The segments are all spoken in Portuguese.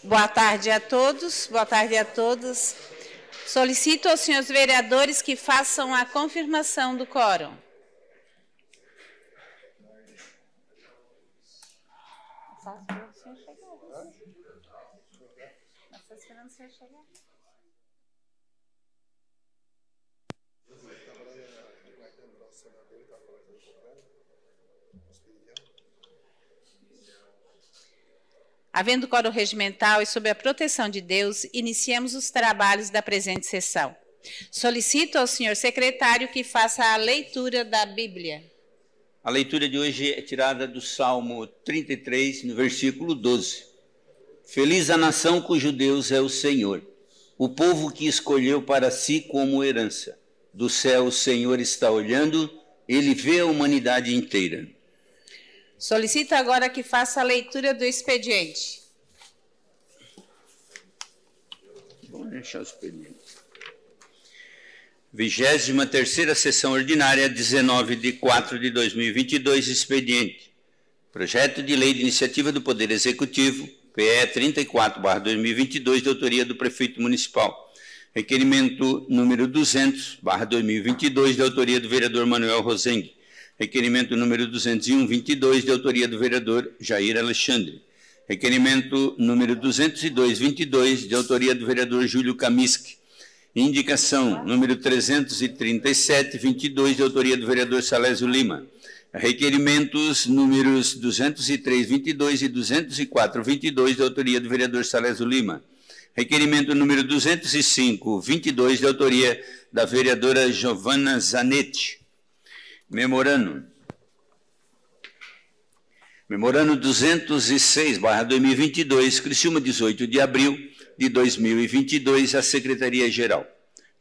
Boa tarde a todos, boa tarde a todos. Solicito aos senhores vereadores que façam a confirmação do quórum. Havendo quórum regimental e sob a proteção de Deus, iniciamos os trabalhos da presente sessão. Solicito ao senhor secretário que faça a leitura da Bíblia. A leitura de hoje é tirada do Salmo 33, no versículo 12. Feliz a nação cujo Deus é o Senhor, o povo que escolheu para si como herança. Do céu o Senhor está olhando, ele vê a humanidade inteira. Solicito agora que faça a leitura do expediente. Vamos deixar o expediente. 23ª sessão ordinária, 19/4/2022, expediente. Projeto de lei de iniciativa do Poder Executivo, PE 34/2022, de autoria do prefeito municipal. Requerimento número 200/2022, de autoria do vereador Manuel Rosengue. Requerimento número 201/22, de autoria do vereador Jair Alexandre. Requerimento número 202/22, de autoria do vereador Júlio Kamiski. Indicação número 337/22, de autoria do vereador Salésio Lima. Requerimentos números 203/22 e 204/22, de autoria do vereador Salésio Lima. Requerimento número 205/22, de autoria da vereadora Giovana Zanetti. Memorando 206/2022, Criciúma, 18 de abril de 2022, à Secretaria-Geral.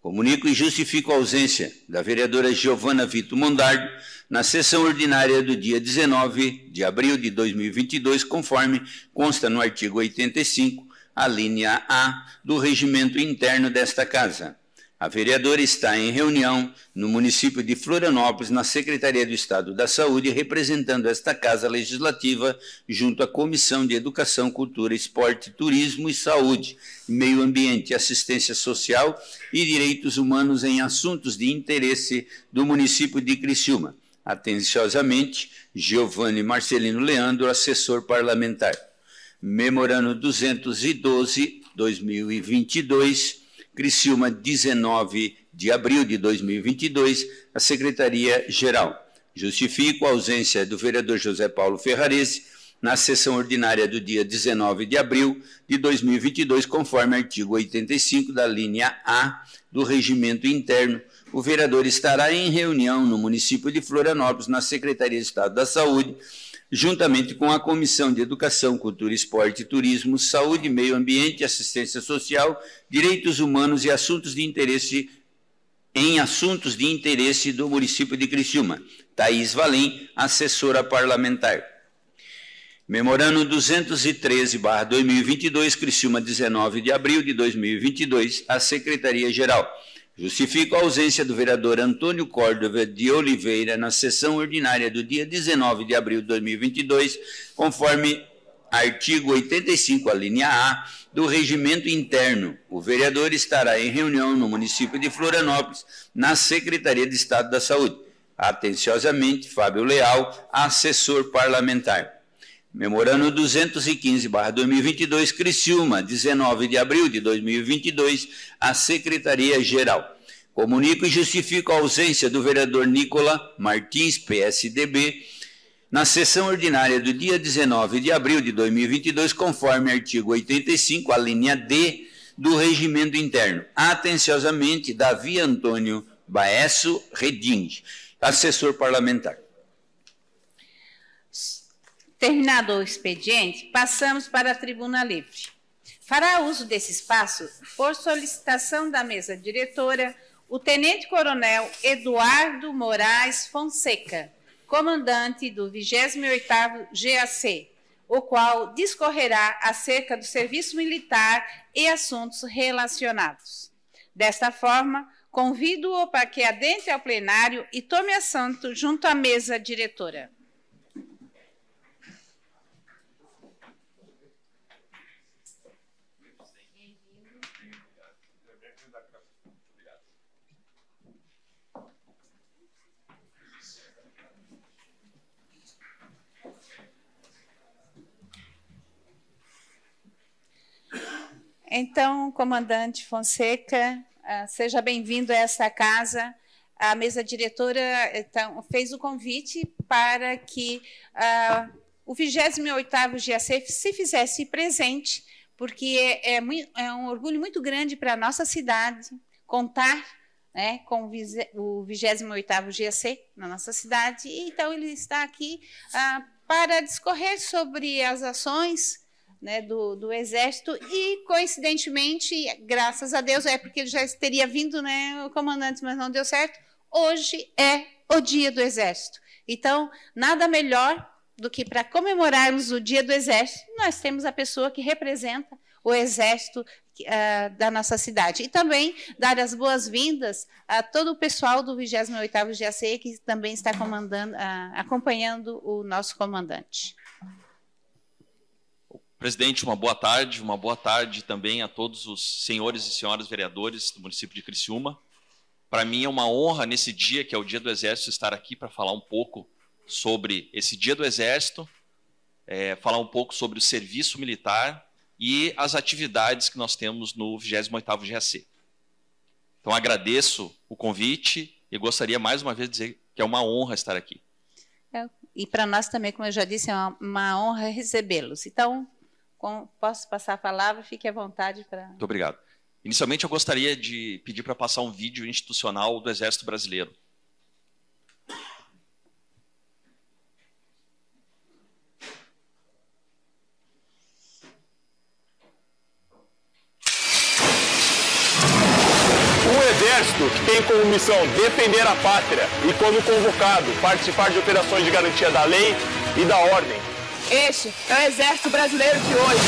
Comunico e justifico a ausência da vereadora Giovana Vito Mondardo na sessão ordinária do dia 19 de abril de 2022, conforme consta no artigo 85, a linha A do regimento interno desta Casa. A vereadora está em reunião no município de Florianópolis, na Secretaria do Estado da Saúde, representando esta Casa Legislativa junto à Comissão de Educação, Cultura, Esporte, Turismo e Saúde, Meio Ambiente, Assistência Social e Direitos Humanos em assuntos de interesse do município de Criciúma. Atenciosamente, Giovanni Marcelino Leandro, assessor parlamentar. Memorando 212/2022, Criciúma, 19 de abril de 2022, a Secretaria-Geral. Justifico a ausência do vereador José Paulo Ferrarese na sessão ordinária do dia 19 de abril de 2022, conforme artigo 85 da linha A do regimento interno. O vereador estará em reunião no município de Florianópolis, na Secretaria de Estado da Saúde, juntamente com a Comissão de Educação, Cultura, Esporte, Turismo, Saúde, Meio Ambiente, Assistência Social, Direitos Humanos e Assuntos de Interesse do município de Criciúma. Thaís Valim, assessora parlamentar. Memorando 213/2022, Criciúma, 19 de abril de 2022, à Secretaria-Geral. Justifico a ausência do vereador Antônio Córdova de Oliveira na sessão ordinária do dia 19 de abril de 2022, conforme artigo 85, a linha A, do regimento interno. O vereador estará em reunião no município de Florianópolis, na Secretaria de Estado da Saúde. Atenciosamente, Fábio Leal, assessor parlamentar. Memorando 215/2022, Criciúma, 19 de abril de 2022, à Secretaria-Geral. Comunico e justifico a ausência do vereador Nicola Martins, PSDB, na sessão ordinária do dia 19 de abril de 2022, conforme artigo 85, a linha D do regimento interno. Atenciosamente, Davi Antônio Baesso Reding, assessor parlamentar. Terminado o expediente, passamos para a tribuna livre. Fará uso desse espaço, por solicitação da mesa diretora, o tenente-coronel Eduardo Moraes Fonseca, comandante do 28º GAC, o qual discorrerá acerca do serviço militar e assuntos relacionados. Desta forma, convido-o para que adentre ao plenário e tome assento junto à mesa diretora. Então, comandante Fonseca, seja bem-vindo a esta casa. A mesa diretora então, fez o convite para que o 28º GAC se fizesse presente, porque é um orgulho muito grande para a nossa cidade contar, né, com o 28º GAC na nossa cidade. E, então, ele está aqui para discorrer sobre as ações, né, do Exército e, coincidentemente, graças a Deus, porque ele já teria vindo, né, o comandante, mas não deu certo, hoje é o Dia do Exército. Então, nada melhor do que para comemorarmos o Dia do Exército, nós temos a pessoa que representa o Exército da nossa cidade. E também dar as boas-vindas a todo o pessoal do 28º GAC, que também está acompanhando o nosso comandante. Presidente, uma boa tarde também a todos os senhores e senhoras vereadores do município de Criciúma. Para mim é uma honra nesse dia, que é o Dia do Exército, estar aqui para falar um pouco sobre esse Dia do Exército, falar um pouco sobre o serviço militar e as atividades que nós temos no 28º GAC. Então agradeço o convite e gostaria mais uma vez de dizer que é uma honra estar aqui. E para nós também, como eu já disse, é uma honra recebê-los. Então, posso passar a palavra? Fique à vontade para... Muito obrigado. Inicialmente, eu gostaria de pedir para passar um vídeo institucional do Exército Brasileiro. Um exército que tem como missão defender a pátria e, quando convocado, participar de operações de garantia da lei e da ordem. Este é o Exército Brasileiro de hoje.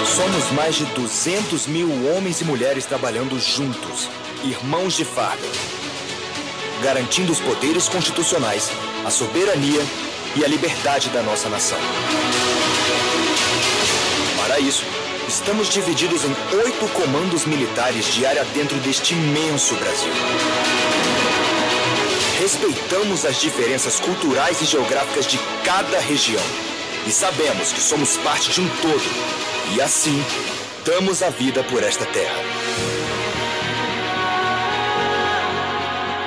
Somos mais de 200 mil homens e mulheres trabalhando juntos, irmãos de farda, garantindo os poderes constitucionais, a soberania e a liberdade da nossa nação. Para isso, estamos divididos em 8 comandos militares de área dentro deste imenso Brasil. Respeitamos as diferenças culturais e geográficas de cada região e sabemos que somos parte de um todo. E assim, damos a vida por esta terra.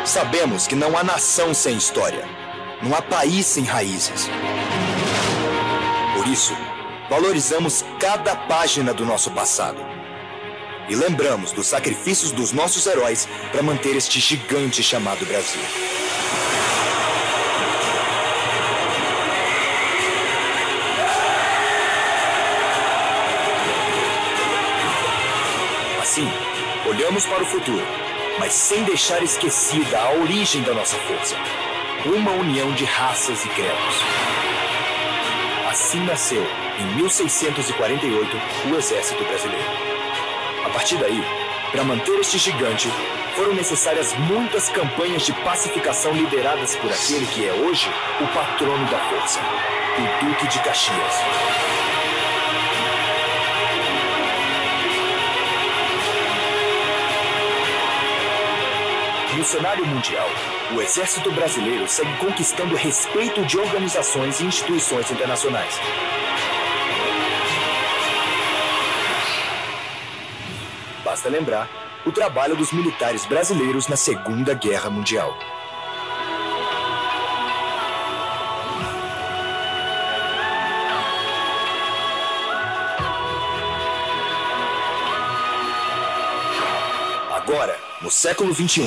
Sabemos que não há nação sem história, não há país sem raízes. Por isso, valorizamos cada página do nosso passado. E lembramos dos sacrifícios dos nossos heróis para manter este gigante chamado Brasil. Assim, olhamos para o futuro, mas sem deixar esquecida a origem da nossa força. Uma união de raças e credos. Assim nasceu, em 1648, o Exército Brasileiro. A partir daí, para manter este gigante, foram necessárias muitas campanhas de pacificação lideradas por aquele que é hoje o patrono da força, o Duque de Caxias. No cenário mundial, o Exército Brasileiro segue conquistando respeito de organizações e instituições internacionais. Basta lembrar o trabalho dos militares brasileiros na Segunda Guerra Mundial. Agora, no século XXI,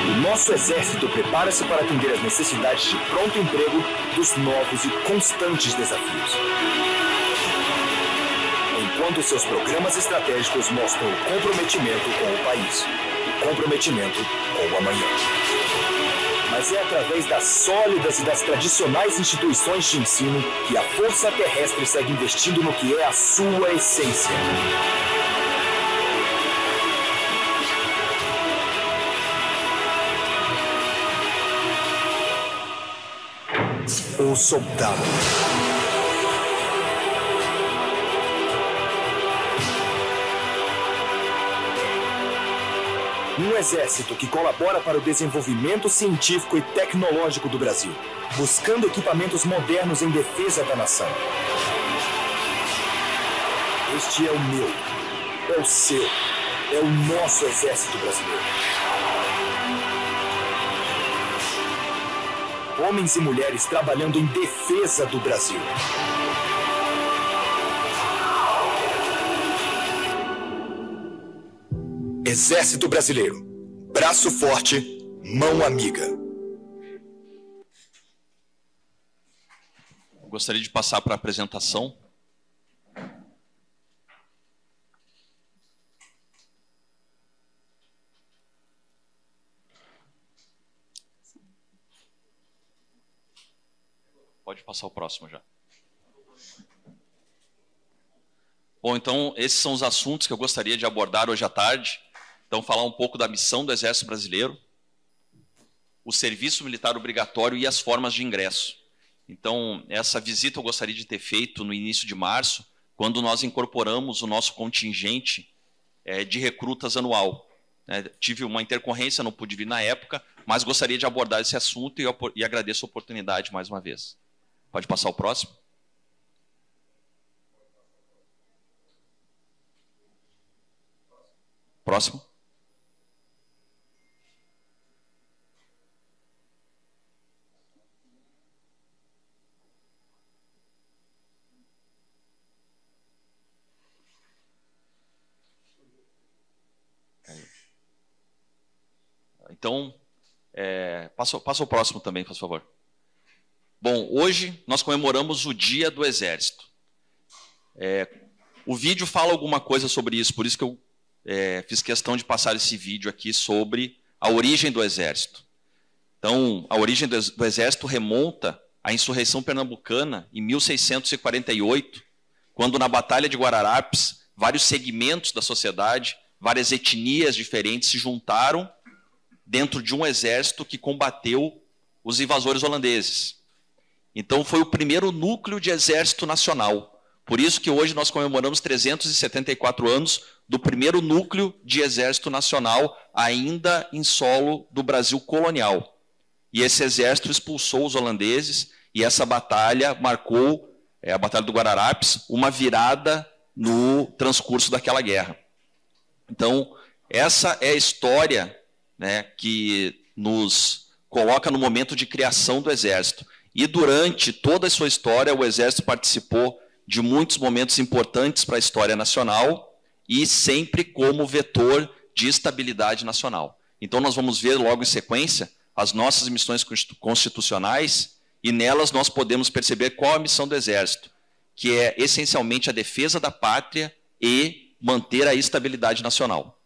o nosso exército prepara-se para atender às necessidades de pronto emprego dos novos e constantes desafios. Enquanto seus programas estratégicos mostram o comprometimento com o país, o comprometimento com o amanhã. Mas é através das sólidas e das tradicionais instituições de ensino que a Força Terrestre segue investindo no que é a sua essência. O soldado. Um exército que colabora para o desenvolvimento científico e tecnológico do Brasil, buscando equipamentos modernos em defesa da nação. Este é o meu, é o seu, é o nosso Exército Brasileiro. Homens e mulheres trabalhando em defesa do Brasil. Exército Brasileiro. Braço forte, mão amiga. Gostaria de passar para a apresentação. Pode passar o próximo já. Bom, então, esses são os assuntos que eu gostaria de abordar hoje à tarde. Então, falar um pouco da missão do Exército Brasileiro, o serviço militar obrigatório e as formas de ingresso. Então, essa visita eu gostaria de ter feito no início de março, quando nós incorporamos o nosso contingente de recrutas anual. Tive uma intercorrência, não pude vir na época, mas gostaria de abordar esse assunto e agradeço a oportunidade mais uma vez. Pode passar o próximo? Próximo. Então, passa o próximo também, por favor. Bom, hoje nós comemoramos o Dia do Exército. O vídeo fala alguma coisa sobre isso, por isso que eu fiz questão de passar esse vídeo aqui sobre a origem do Exército. Então, a origem do Exército remonta à insurreição pernambucana em 1648, quando na Batalha de Guararapes, vários segmentos da sociedade, várias etnias diferentes se juntaram dentro de um exército que combateu os invasores holandeses. Então foi o primeiro núcleo de exército nacional. Por isso que hoje nós comemoramos 374 anos do primeiro núcleo de exército nacional ainda em solo do Brasil colonial. E esse exército expulsou os holandeses e essa batalha marcou, a Batalha do Guararapes, uma virada no transcurso daquela guerra. Então, essa é a história, que nos coloca no momento de criação do Exército. E durante toda a sua história, o Exército participou de muitos momentos importantes para a história nacional e sempre como vetor de estabilidade nacional. Então nós vamos ver logo em sequência as nossas missões constitucionais e nelas nós podemos perceber qual a missão do Exército, que é essencialmente a defesa da pátria e manter a estabilidade nacional.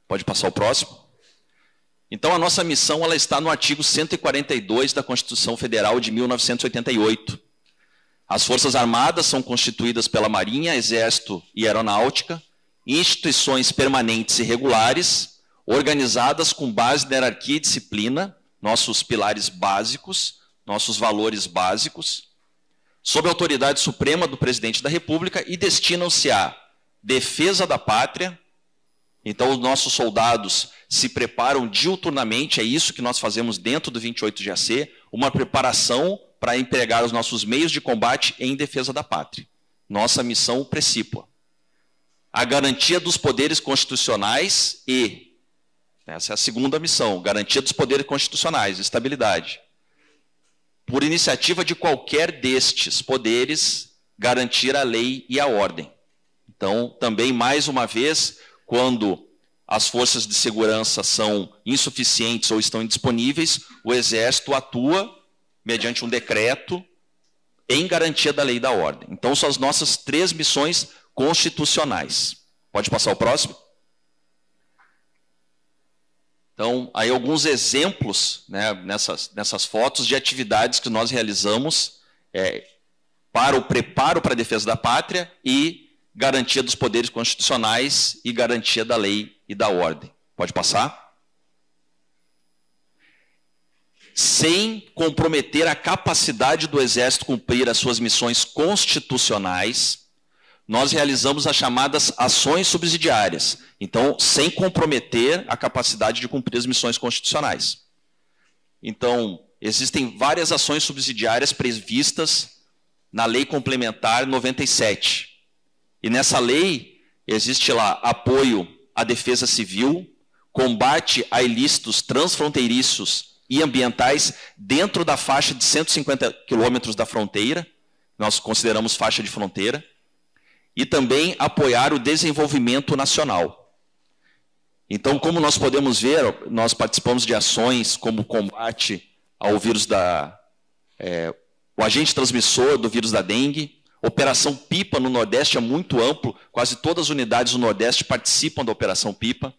Pode passar o próximo. Então, a nossa missão ela está no artigo 142 da Constituição Federal de 1988. As Forças Armadas são constituídas pela Marinha, Exército e Aeronáutica, instituições permanentes e regulares, organizadas com base na hierarquia e disciplina, nossos pilares básicos, nossos valores básicos, sob a autoridade suprema do Presidente da República e destinam-se à defesa da pátria. Então, os nossos soldados se preparam diuturnamente, é isso que nós fazemos dentro do 28 GAC, uma preparação para empregar os nossos meios de combate em defesa da pátria. Nossa missão precípua. A garantia dos poderes constitucionais e, essa é a segunda missão, garantia dos poderes constitucionais, estabilidade. Por iniciativa de qualquer destes poderes, garantir a lei e a ordem. Então, também, mais uma vez, quando as forças de segurança são insuficientes ou estão indisponíveis, o Exército atua mediante um decreto em garantia da lei e da ordem. Então, são as nossas 3 missões constitucionais. Pode passar o próximo? Então, aí alguns exemplos nessas fotos de atividades que nós realizamos para o preparo para a defesa da pátria e garantia dos poderes constitucionais e garantia da lei e da ordem. Pode passar? Sem comprometer a capacidade do Exército cumprir as suas missões constitucionais, nós realizamos as chamadas ações subsidiárias. Então, sem comprometer a capacidade de cumprir as missões constitucionais. Então, existem várias ações subsidiárias previstas na Lei Complementar 97. E nessa lei existe lá apoio à defesa civil, combate a ilícitos transfronteiriços e ambientais dentro da faixa de 150 quilômetros da fronteira, nós consideramos faixa de fronteira, e também apoiar o desenvolvimento nacional. Então, como nós podemos ver, nós participamos de ações como combate ao vírus o agente transmissor do vírus da dengue. Operação Pipa no Nordeste é muito amplo, quase todas as unidades do Nordeste participam da Operação Pipa.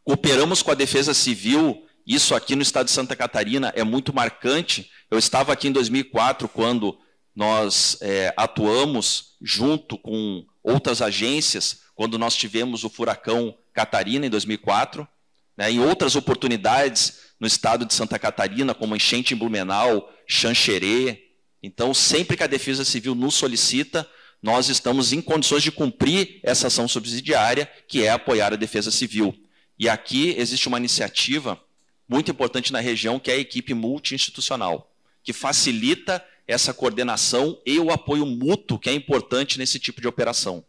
Cooperamos com a Defesa Civil, isso aqui no estado de Santa Catarina é muito marcante. Eu estava aqui em 2004, quando nós atuamos junto com outras agências, quando nós tivemos o furacão Catarina em 2004, né, em outras oportunidades no estado de Santa Catarina, como enchente em Blumenau, Xanxerê. Então, sempre que a Defesa Civil nos solicita, nós estamos em condições de cumprir essa ação subsidiária, que é apoiar a Defesa Civil. E aqui existe uma iniciativa muito importante na região, que é a equipe multi-institucional, que facilita essa coordenação e o apoio mútuo, que é importante nesse tipo de operação.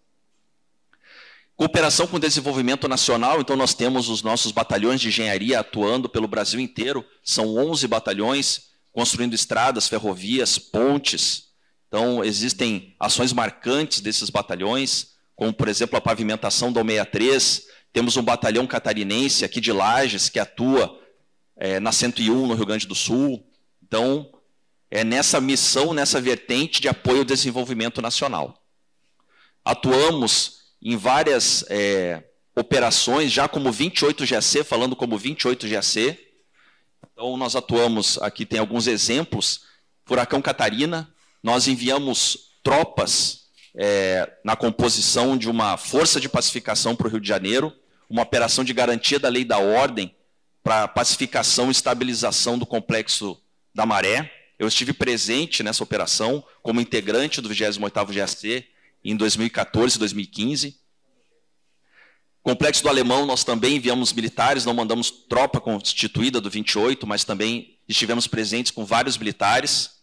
Cooperação com o desenvolvimento nacional, então nós temos os nossos batalhões de engenharia atuando pelo Brasil inteiro, são 11 batalhões, construindo estradas, ferrovias, pontes. Então existem ações marcantes desses batalhões, como por exemplo a pavimentação da 63, temos um batalhão catarinense aqui de Lages, que atua na 101 no Rio Grande do Sul. Então, é nessa missão, nessa vertente de apoio ao desenvolvimento nacional. Atuamos em várias operações, já como 28 GAC, falando como 28 GAC. Então, nós atuamos, aqui tem alguns exemplos, Furacão Catarina, nós enviamos tropas na composição de uma força de pacificação para o Rio de Janeiro, uma operação de garantia da lei e da ordem para pacificação e estabilização do Complexo da Maré. Eu estive presente nessa operação como integrante do 28º GAC em 2014 e 2015. Complexo do Alemão, nós também enviamos militares, não mandamos tropa constituída do 28, mas também estivemos presentes com vários militares.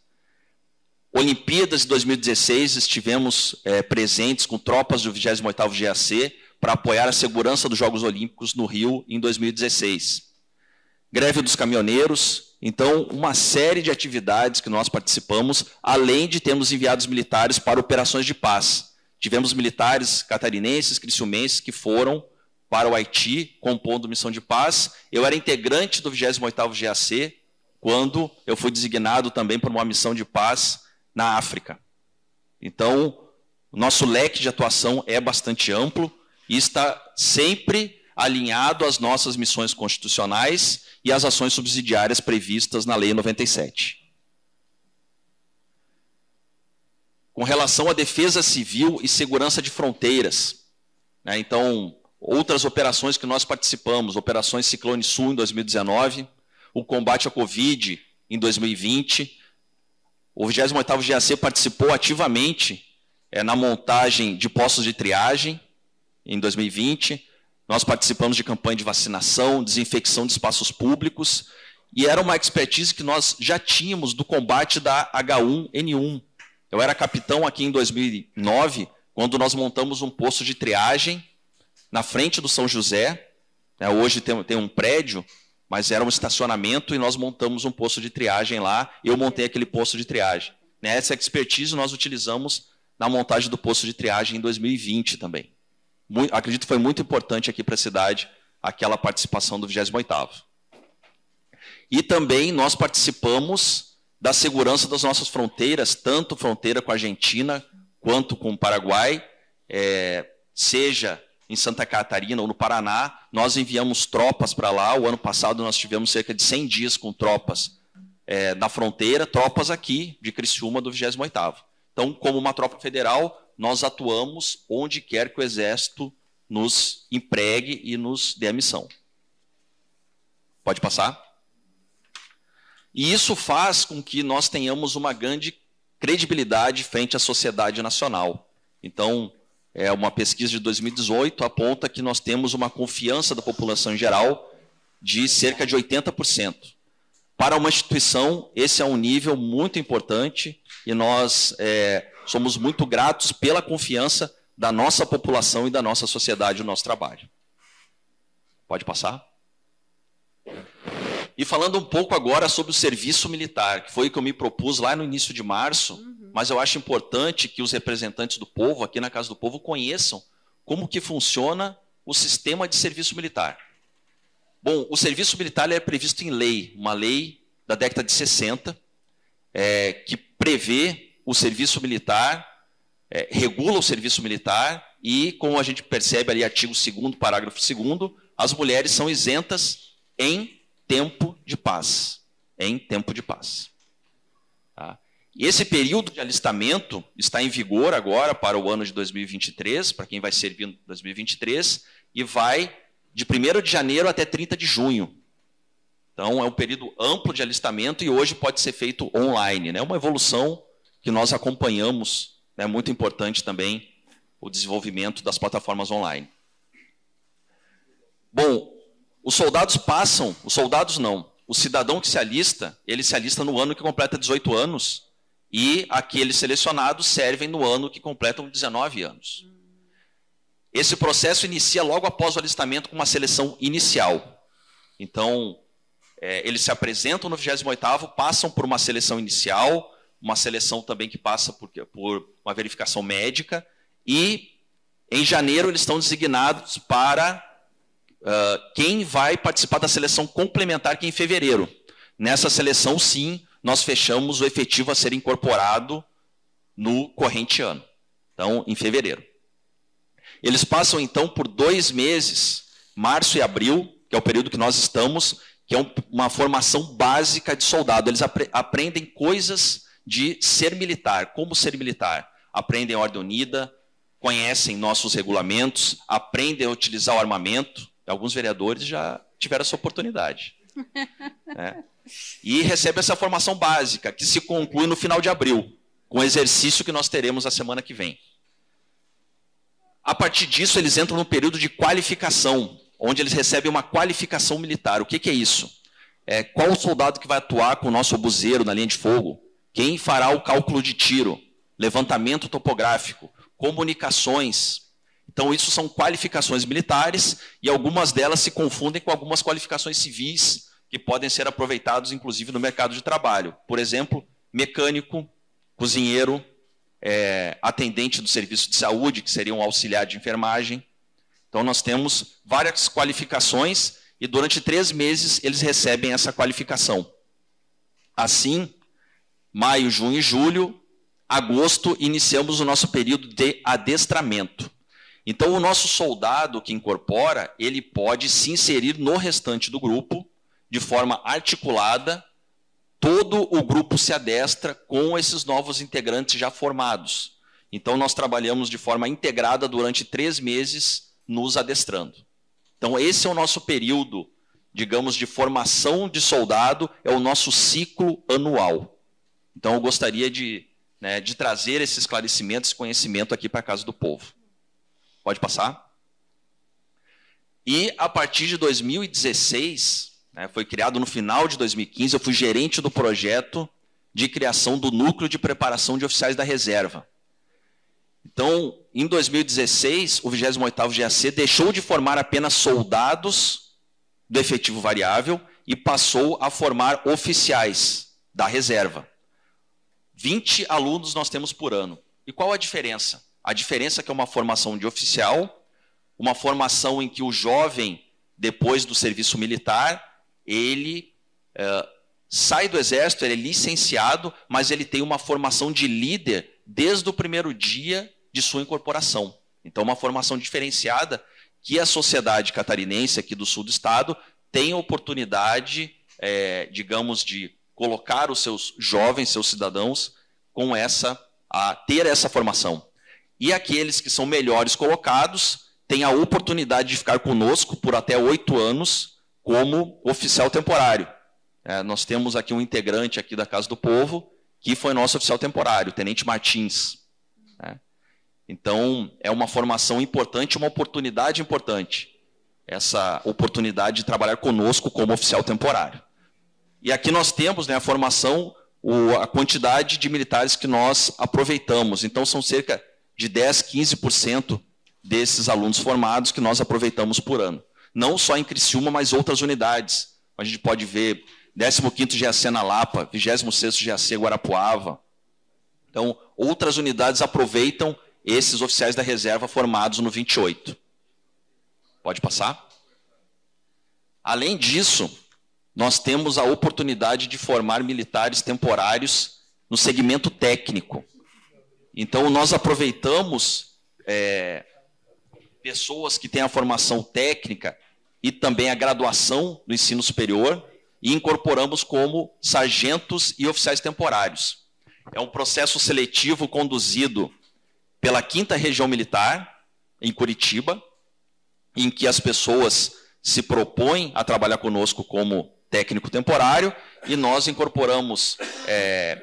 Olimpíadas de 2016, estivemos presentes com tropas do 28º GAC para apoiar a segurança dos Jogos Olímpicos no Rio em 2016. Greve dos caminhoneiros, então uma série de atividades que nós participamos, além de termos enviados militares para operações de paz. Tivemos militares catarinenses, criciumenses, que foram para o Haiti, compondo missão de paz. Eu era integrante do 28º GAC, quando eu fui designado também para uma missão de paz na África. Então, o nosso leque de atuação é bastante amplo e está sempre alinhado às nossas missões constitucionais e às ações subsidiárias previstas na Lei 97. Com relação à defesa civil e segurança de fronteiras, né, então, outras operações que nós participamos, operações Ciclone Sul em 2019, o combate à Covid em 2020, o 28º GAC participou ativamente na montagem de postos de triagem em 2020, nós participamos de campanha de vacinação, desinfecção de espaços públicos, e era uma expertise que nós já tínhamos do combate da H1N1. Eu era capitão aqui em 2009, quando nós montamos um posto de triagem na frente do São José. Hoje tem um prédio, mas era um estacionamento, e nós montamos um posto de triagem lá. Eu montei aquele posto de triagem. Essa expertise nós utilizamos na montagem do posto de triagem em 2020 também. Acredito que foi muito importante aqui para a cidade aquela participação do 28º. E também nós participamos da segurança das nossas fronteiras, tanto fronteira com a Argentina quanto com o Paraguai, seja em Santa Catarina ou no Paraná. Nós enviamos tropas para lá. O ano passado nós tivemos cerca de 100 dias com tropas na fronteira, tropas aqui de Criciúma do 28º. Então, como uma tropa federal, nós atuamos onde quer que o Exército nos empregue e nos dê a missão. Pode passar? E isso faz com que nós tenhamos uma grande credibilidade frente à sociedade nacional. Então, uma pesquisa de 2018 aponta que nós temos uma confiança da população em geral de cerca de 80%. Para uma instituição, esse é um nível muito importante, e nós somos muito gratos pela confiança da nossa população e da nossa sociedade, o nosso trabalho. Pode passar? E falando um pouco agora sobre o serviço militar, que foi o que eu me propus lá no início de março, mas eu acho importante que os representantes do povo, aqui na Casa do Povo, conheçam como que funciona o sistema de serviço militar. Bom, o serviço militar é previsto em lei, uma lei da década de 60, que prevê o serviço militar, regula o serviço militar e, como a gente percebe ali, artigo 2º, parágrafo 2º, as mulheres são isentas em tempo de paz. Em tempo de paz. Tá? E esse período de alistamento está em vigor agora para o ano de 2023, para quem vai servir em 2023, e vai de 1º de janeiro até 30 de junho. Então, é um período amplo de alistamento e hoje pode ser feito online. É uma evolução que nós acompanhamos, é muito importante também o desenvolvimento das plataformas online. Bom, os soldados passam, os soldados não, o cidadão que se alista, ele se alista no ano que completa 18 anos e aqueles selecionados servem no ano que completam 19 anos. Esse processo inicia logo após o alistamento com uma seleção inicial. Então, eles se apresentam no 28º, passam por uma seleção inicial, uma seleção também que passa por uma verificação médica, e em janeiro eles estão designados para quem vai participar da seleção complementar, que é em fevereiro. Nessa seleção, sim, nós fechamos o efetivo a ser incorporado no corrente ano. Então, em fevereiro. Eles passam, então, por 2 meses, março e abril, que é o período que nós estamos, que é uma formação básica de soldado. Eles aprendem coisas de ser militar, como ser militar. Aprendem a ordem unida, conhecem nossos regulamentos, aprendem a utilizar o armamento. Alguns vereadores já tiveram essa oportunidade. Né? E recebem essa formação básica, que se conclui no final de abril, com o exercício que nós teremos a semana que vem. A partir disso, eles entram no período de qualificação, onde eles recebem uma qualificação militar. O que é isso? Qual o soldado que vai atuar com o nosso obuseiro na linha de fogo? Quem fará o cálculo de tiro? Levantamento topográfico? Comunicações? Então, isso são qualificações militares e algumas delas se confundem com algumas qualificações civis que podem ser aproveitados, inclusive, no mercado de trabalho. Por exemplo, mecânico, cozinheiro, atendente do serviço de saúde, que seria um auxiliar de enfermagem. Então, nós temos várias qualificações e durante 3 meses eles recebem essa qualificação. Assim, maio, junho e julho, agosto, iniciamos o nosso período de adestramento. Então, o nosso soldado que incorpora, ele pode se inserir no restante do grupo de forma articulada. Todo o grupo se adestra com esses novos integrantes já formados. Então, nós trabalhamos de forma integrada durante 3 meses nos adestrando. Então, esse é o nosso período, digamos, de formação de soldado, é o nosso ciclo anual. Então, eu gostaria de trazer esse esclarecimento, esse conhecimento aqui para a Casa do Povo. Pode passar? E, a partir de 2016... foi criado no final de 2015, eu fui gerente do projeto de criação do Núcleo de Preparação de Oficiais da Reserva. Então, em 2016, o 28º GAC deixou de formar apenas soldados do efetivo variável e passou a formar oficiais da reserva. 20 alunos nós temos por ano. E qual a diferença? A diferença é que é uma formação de oficial, uma formação em que o jovem, depois do serviço militar, ele sai do exército, ele é licenciado, mas ele tem uma formação de líder desde o primeiro dia de sua incorporação. Então, uma formação diferenciada que a sociedade catarinense aqui do sul do estado tem a oportunidade, digamos, de colocar os seus jovens, seus cidadãos, a ter essa formação. E aqueles que são melhores colocados têm a oportunidade de ficar conosco por até 8 anos, como oficial temporário. Nós temos aqui um integrante aqui da Casa do Povo, que foi nosso oficial temporário, o Tenente Martins. Então, é uma formação importante, uma oportunidade importante. Essa oportunidade de trabalhar conosco como oficial temporário. E aqui nós temos a formação, a quantidade de militares que nós aproveitamos. Então, são cerca de 10%, 15% desses alunos formados que nós aproveitamos por ano. Não só em Criciúma, mas outras unidades. A gente pode ver 15º GAC na Lapa, 26º GAC Guarapuava. Então, outras unidades aproveitam esses oficiais da reserva formados no 28. Pode passar? Além disso, nós temos a oportunidade de formar militares temporários no segmento técnico. Então, nós aproveitamos pessoas que têm a formação técnica e também a graduação no ensino superior e incorporamos como sargentos e oficiais temporários. É um processo seletivo conduzido pela 5ª Região Militar, em Curitiba, em que as pessoas se propõem a trabalhar conosco como técnico temporário e nós incorporamos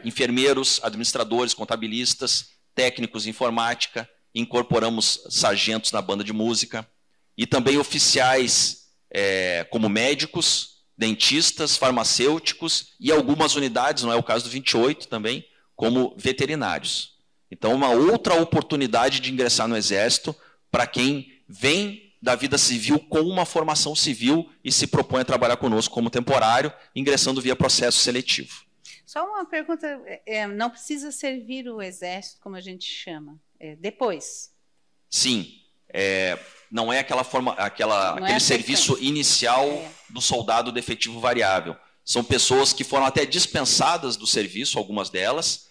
enfermeiros, administradores, contabilistas, técnicos em informática, incorporamos sargentos na banda de música e também oficiais como médicos, dentistas, farmacêuticos e algumas unidades, não é o caso do 28 também, como veterinários. Então, uma outra oportunidade de ingressar no Exército para quem vem da vida civil com uma formação civil e se propõe a trabalhar conosco como temporário, ingressando via processo seletivo. Só uma pergunta, não precisa servir o Exército, como a gente chama, depois? Sim, não é aquele serviço inicial do soldado de efetivo variável. São pessoas que foram até dispensadas do serviço, algumas delas,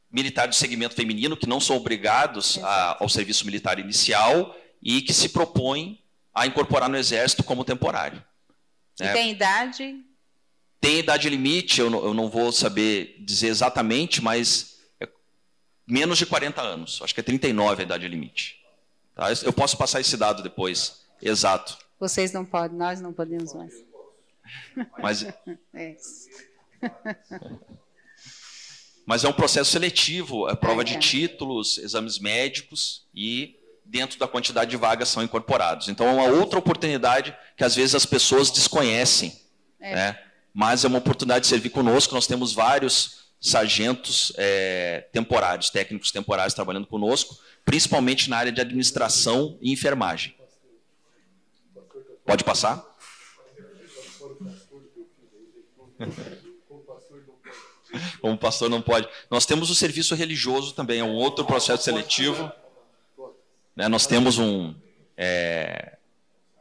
militares do segmento feminino, que não são obrigados ao serviço militar inicial e que se propõem a incorporar no Exército como temporário. E tem idade? Tem idade limite, eu não vou saber dizer exatamente, mas é menos de 40 anos. Acho que é 39 a idade limite. Tá? Eu posso passar esse dado depois, exato. Vocês não podem, nós não podemos mais. Mas é um processo seletivo, é prova de títulos, exames médicos e dentro da quantidade de vagas são incorporados. Então é uma outra oportunidade que às vezes as pessoas desconhecem, né? Mas é uma oportunidade de servir conosco. Nós temos vários sargentos temporários, técnicos temporários trabalhando conosco, principalmente na área de administração e enfermagem. Pode passar? Como pastor não pode. Nós temos o serviço religioso também, é um outro processo seletivo. Nós temos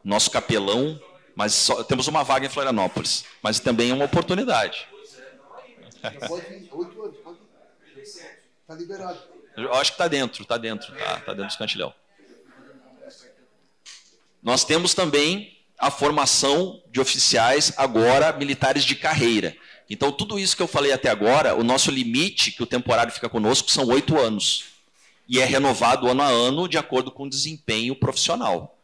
nosso capelão, mas temos uma vaga em Florianópolis, mas também é uma oportunidade. Pode vir, 8 anos, pode vir. Está liberado. Eu acho que está dentro dos cantilhão. Nós temos também a formação de oficiais agora militares de carreira. Então, tudo isso que eu falei até agora, o nosso limite que o temporário fica conosco são 8 anos. E é renovado ano a ano de acordo com o desempenho profissional.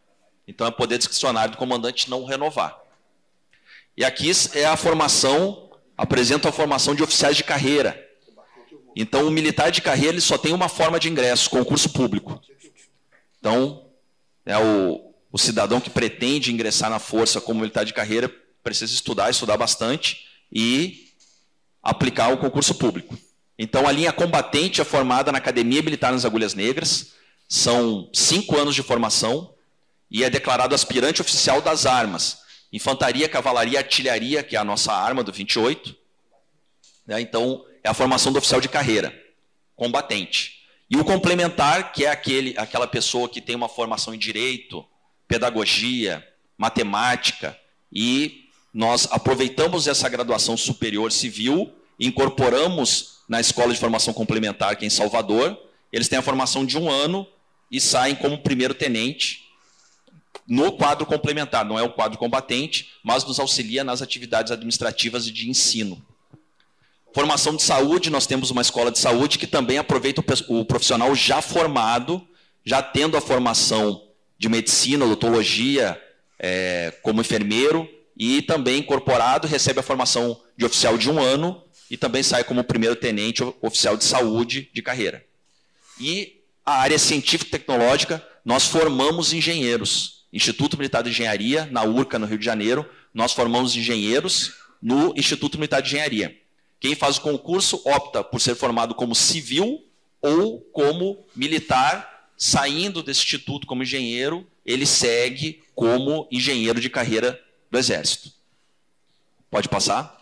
Então, é poder discricionário do comandante não renovar. E aqui é a formação, apresento a formação de oficiais de carreira. Então, o militar de carreira ele só tem uma forma de ingresso, concurso público. Então, o cidadão que pretende ingressar na força como militar de carreira precisa estudar bastante e aplicar o concurso público. Então, a linha combatente é formada na Academia Militar nas Agulhas Negras, são 5 anos de formação e é declarado aspirante oficial das armas, infantaria, cavalaria, artilharia, que é a nossa arma do 28. Então, é a formação do oficial de carreira, combatente. E o complementar, que é aquela pessoa que tem uma formação em direito, pedagogia, matemática, e nós aproveitamos essa graduação superior civil, incorporamos na Escola de Formação Complementar, que é em Salvador, eles têm a formação de 1 ano e saem como primeiro-tenente no quadro complementar, não é o quadro combatente, mas nos auxilia nas atividades administrativas e de ensino. Formação de saúde, nós temos uma escola de saúde que também aproveita o profissional já formado, já tendo a formação de medicina, odontologia, como enfermeiro, e também incorporado, recebe a formação de oficial de 1 ano e também sai como primeiro-tenente oficial de saúde de carreira. E a área científica e tecnológica, nós formamos engenheiros. Instituto Militar de Engenharia, na URCA, no Rio de Janeiro, nós formamos engenheiros no Instituto Militar de Engenharia. Quem faz o concurso opta por ser formado como civil ou como militar, saindo desse instituto como engenheiro, ele segue como engenheiro de carreira do Exército. Pode passar?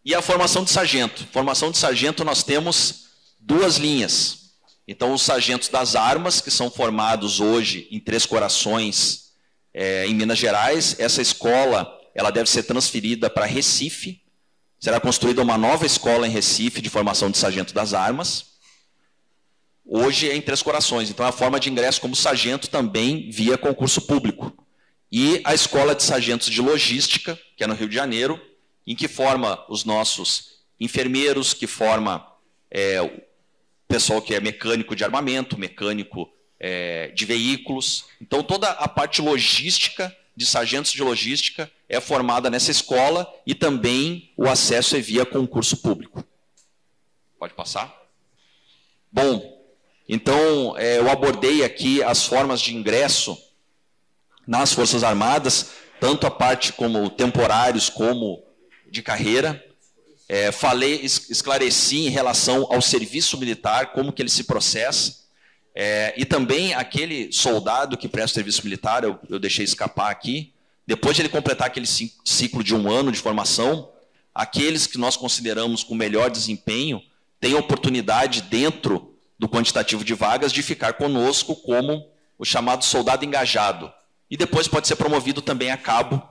E a formação de sargento. Formação de sargento nós temos 2 linhas. Então, os sargentos das armas, que são formados hoje em Três Corações, em Minas Gerais. Essa escola ela deve ser transferida para Recife. Será construída uma nova escola em Recife de formação de sargento das armas. Hoje é em Três Corações. Então, a forma de ingresso como sargento também via concurso público. E a Escola de Sargentos de Logística, que é no Rio de Janeiro, em que forma os nossos enfermeiros, que forma o pessoal que é mecânico de armamento, mecânico de veículos. Então, toda a parte logística, de sargentos de logística, é formada nessa escola e também o acesso é via concurso público. Pode passar? Bom, então, eu abordei aqui as formas de ingresso nas Forças Armadas, tanto a parte como temporários, como de carreira. Esclareci em relação ao serviço militar, como que ele se processa. E também aquele soldado que presta serviço militar, eu deixei escapar aqui, depois de ele completar aquele ciclo de 1 ano de formação, aqueles que nós consideramos com melhor desempenho têm oportunidade dentro do quantitativo de vagas de ficar conosco como o chamado soldado engajado. E depois pode ser promovido também a cabo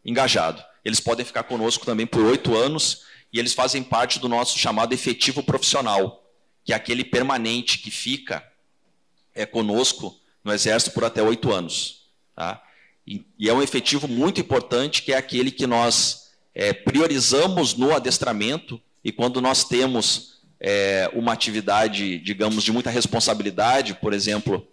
engajado. Eles podem ficar conosco também por 8 anos e eles fazem parte do nosso chamado efetivo profissional, que é aquele permanente que fica conosco no Exército por até 8 anos. Tá? E é um efetivo muito importante, que é aquele que nós priorizamos no adestramento, e quando nós temos uma atividade, digamos, de muita responsabilidade, por exemplo,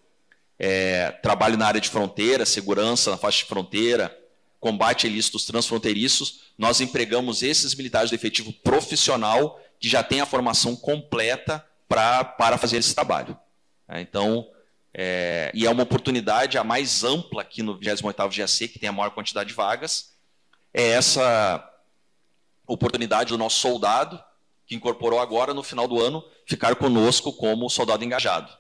trabalho na área de fronteira, segurança na faixa de fronteira, combate a ilícitos transfronteiriços, nós empregamos esses militares do efetivo profissional que já têm a formação completa para fazer esse trabalho. Então, e é uma oportunidade a mais ampla aqui no 28º GAC, que tem a maior quantidade de vagas, é essa oportunidade do nosso soldado, que incorporou agora, no final do ano, ficar conosco como soldado engajado.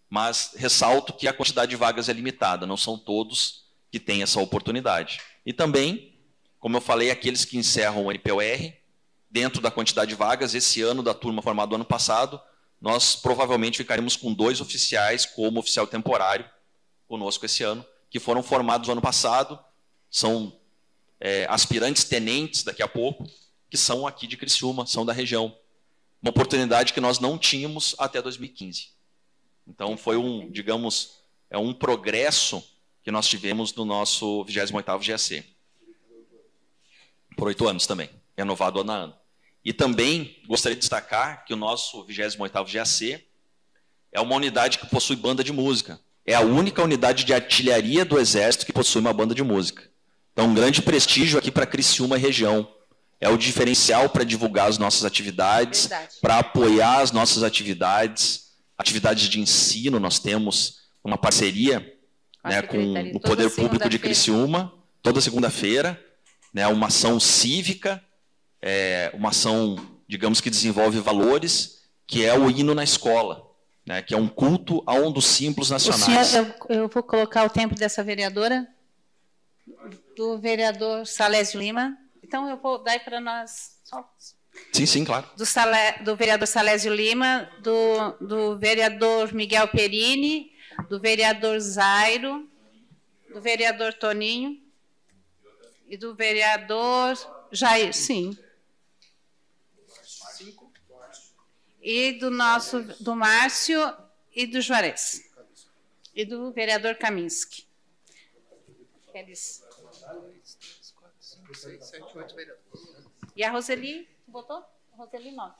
Mas ressalto que a quantidade de vagas é limitada, não são todos que têm essa oportunidade. E também, como eu falei, aqueles que encerram o NPOR, dentro da quantidade de vagas, esse ano da turma formada do ano passado, nós provavelmente ficaremos com 2 oficiais como oficial temporário conosco esse ano, que foram formados no ano passado, são aspirantes tenentes daqui a pouco, que são aqui de Criciúma, são da região. Uma oportunidade que nós não tínhamos até 2015. Então, foi um progresso que nós tivemos no nosso 28º GAC. Por 8 anos também, renovado ano a ano. E também gostaria de destacar que o nosso 28º GAC é uma unidade que possui banda de música. É a única unidade de artilharia do Exército que possui uma banda de música. Então, um grande prestígio aqui para Criciúma e região. É o diferencial para divulgar as nossas atividades, para apoiar as nossas atividades de ensino. Nós temos uma parceria com o Poder Público de Criciúma, toda segunda-feira, uma ação cívica, uma ação, digamos, que desenvolve valores, que é o hino na escola, que é um culto a um dos símbolos nacionais. Eu vou colocar o tempo dessa vereadora, do vereador Salésio Lima. Então, eu vou dar para nós... Sim, claro. Do vereador Salésio Lima, do vereador Miguel Perini, do vereador Zairo, do vereador Toninho e do vereador Jair, sim. E do Márcio e do Juarez. E do vereador Kaminski. Eles... 6, 7, 8 vereadores. E a Roseli, votou? Roseli 9.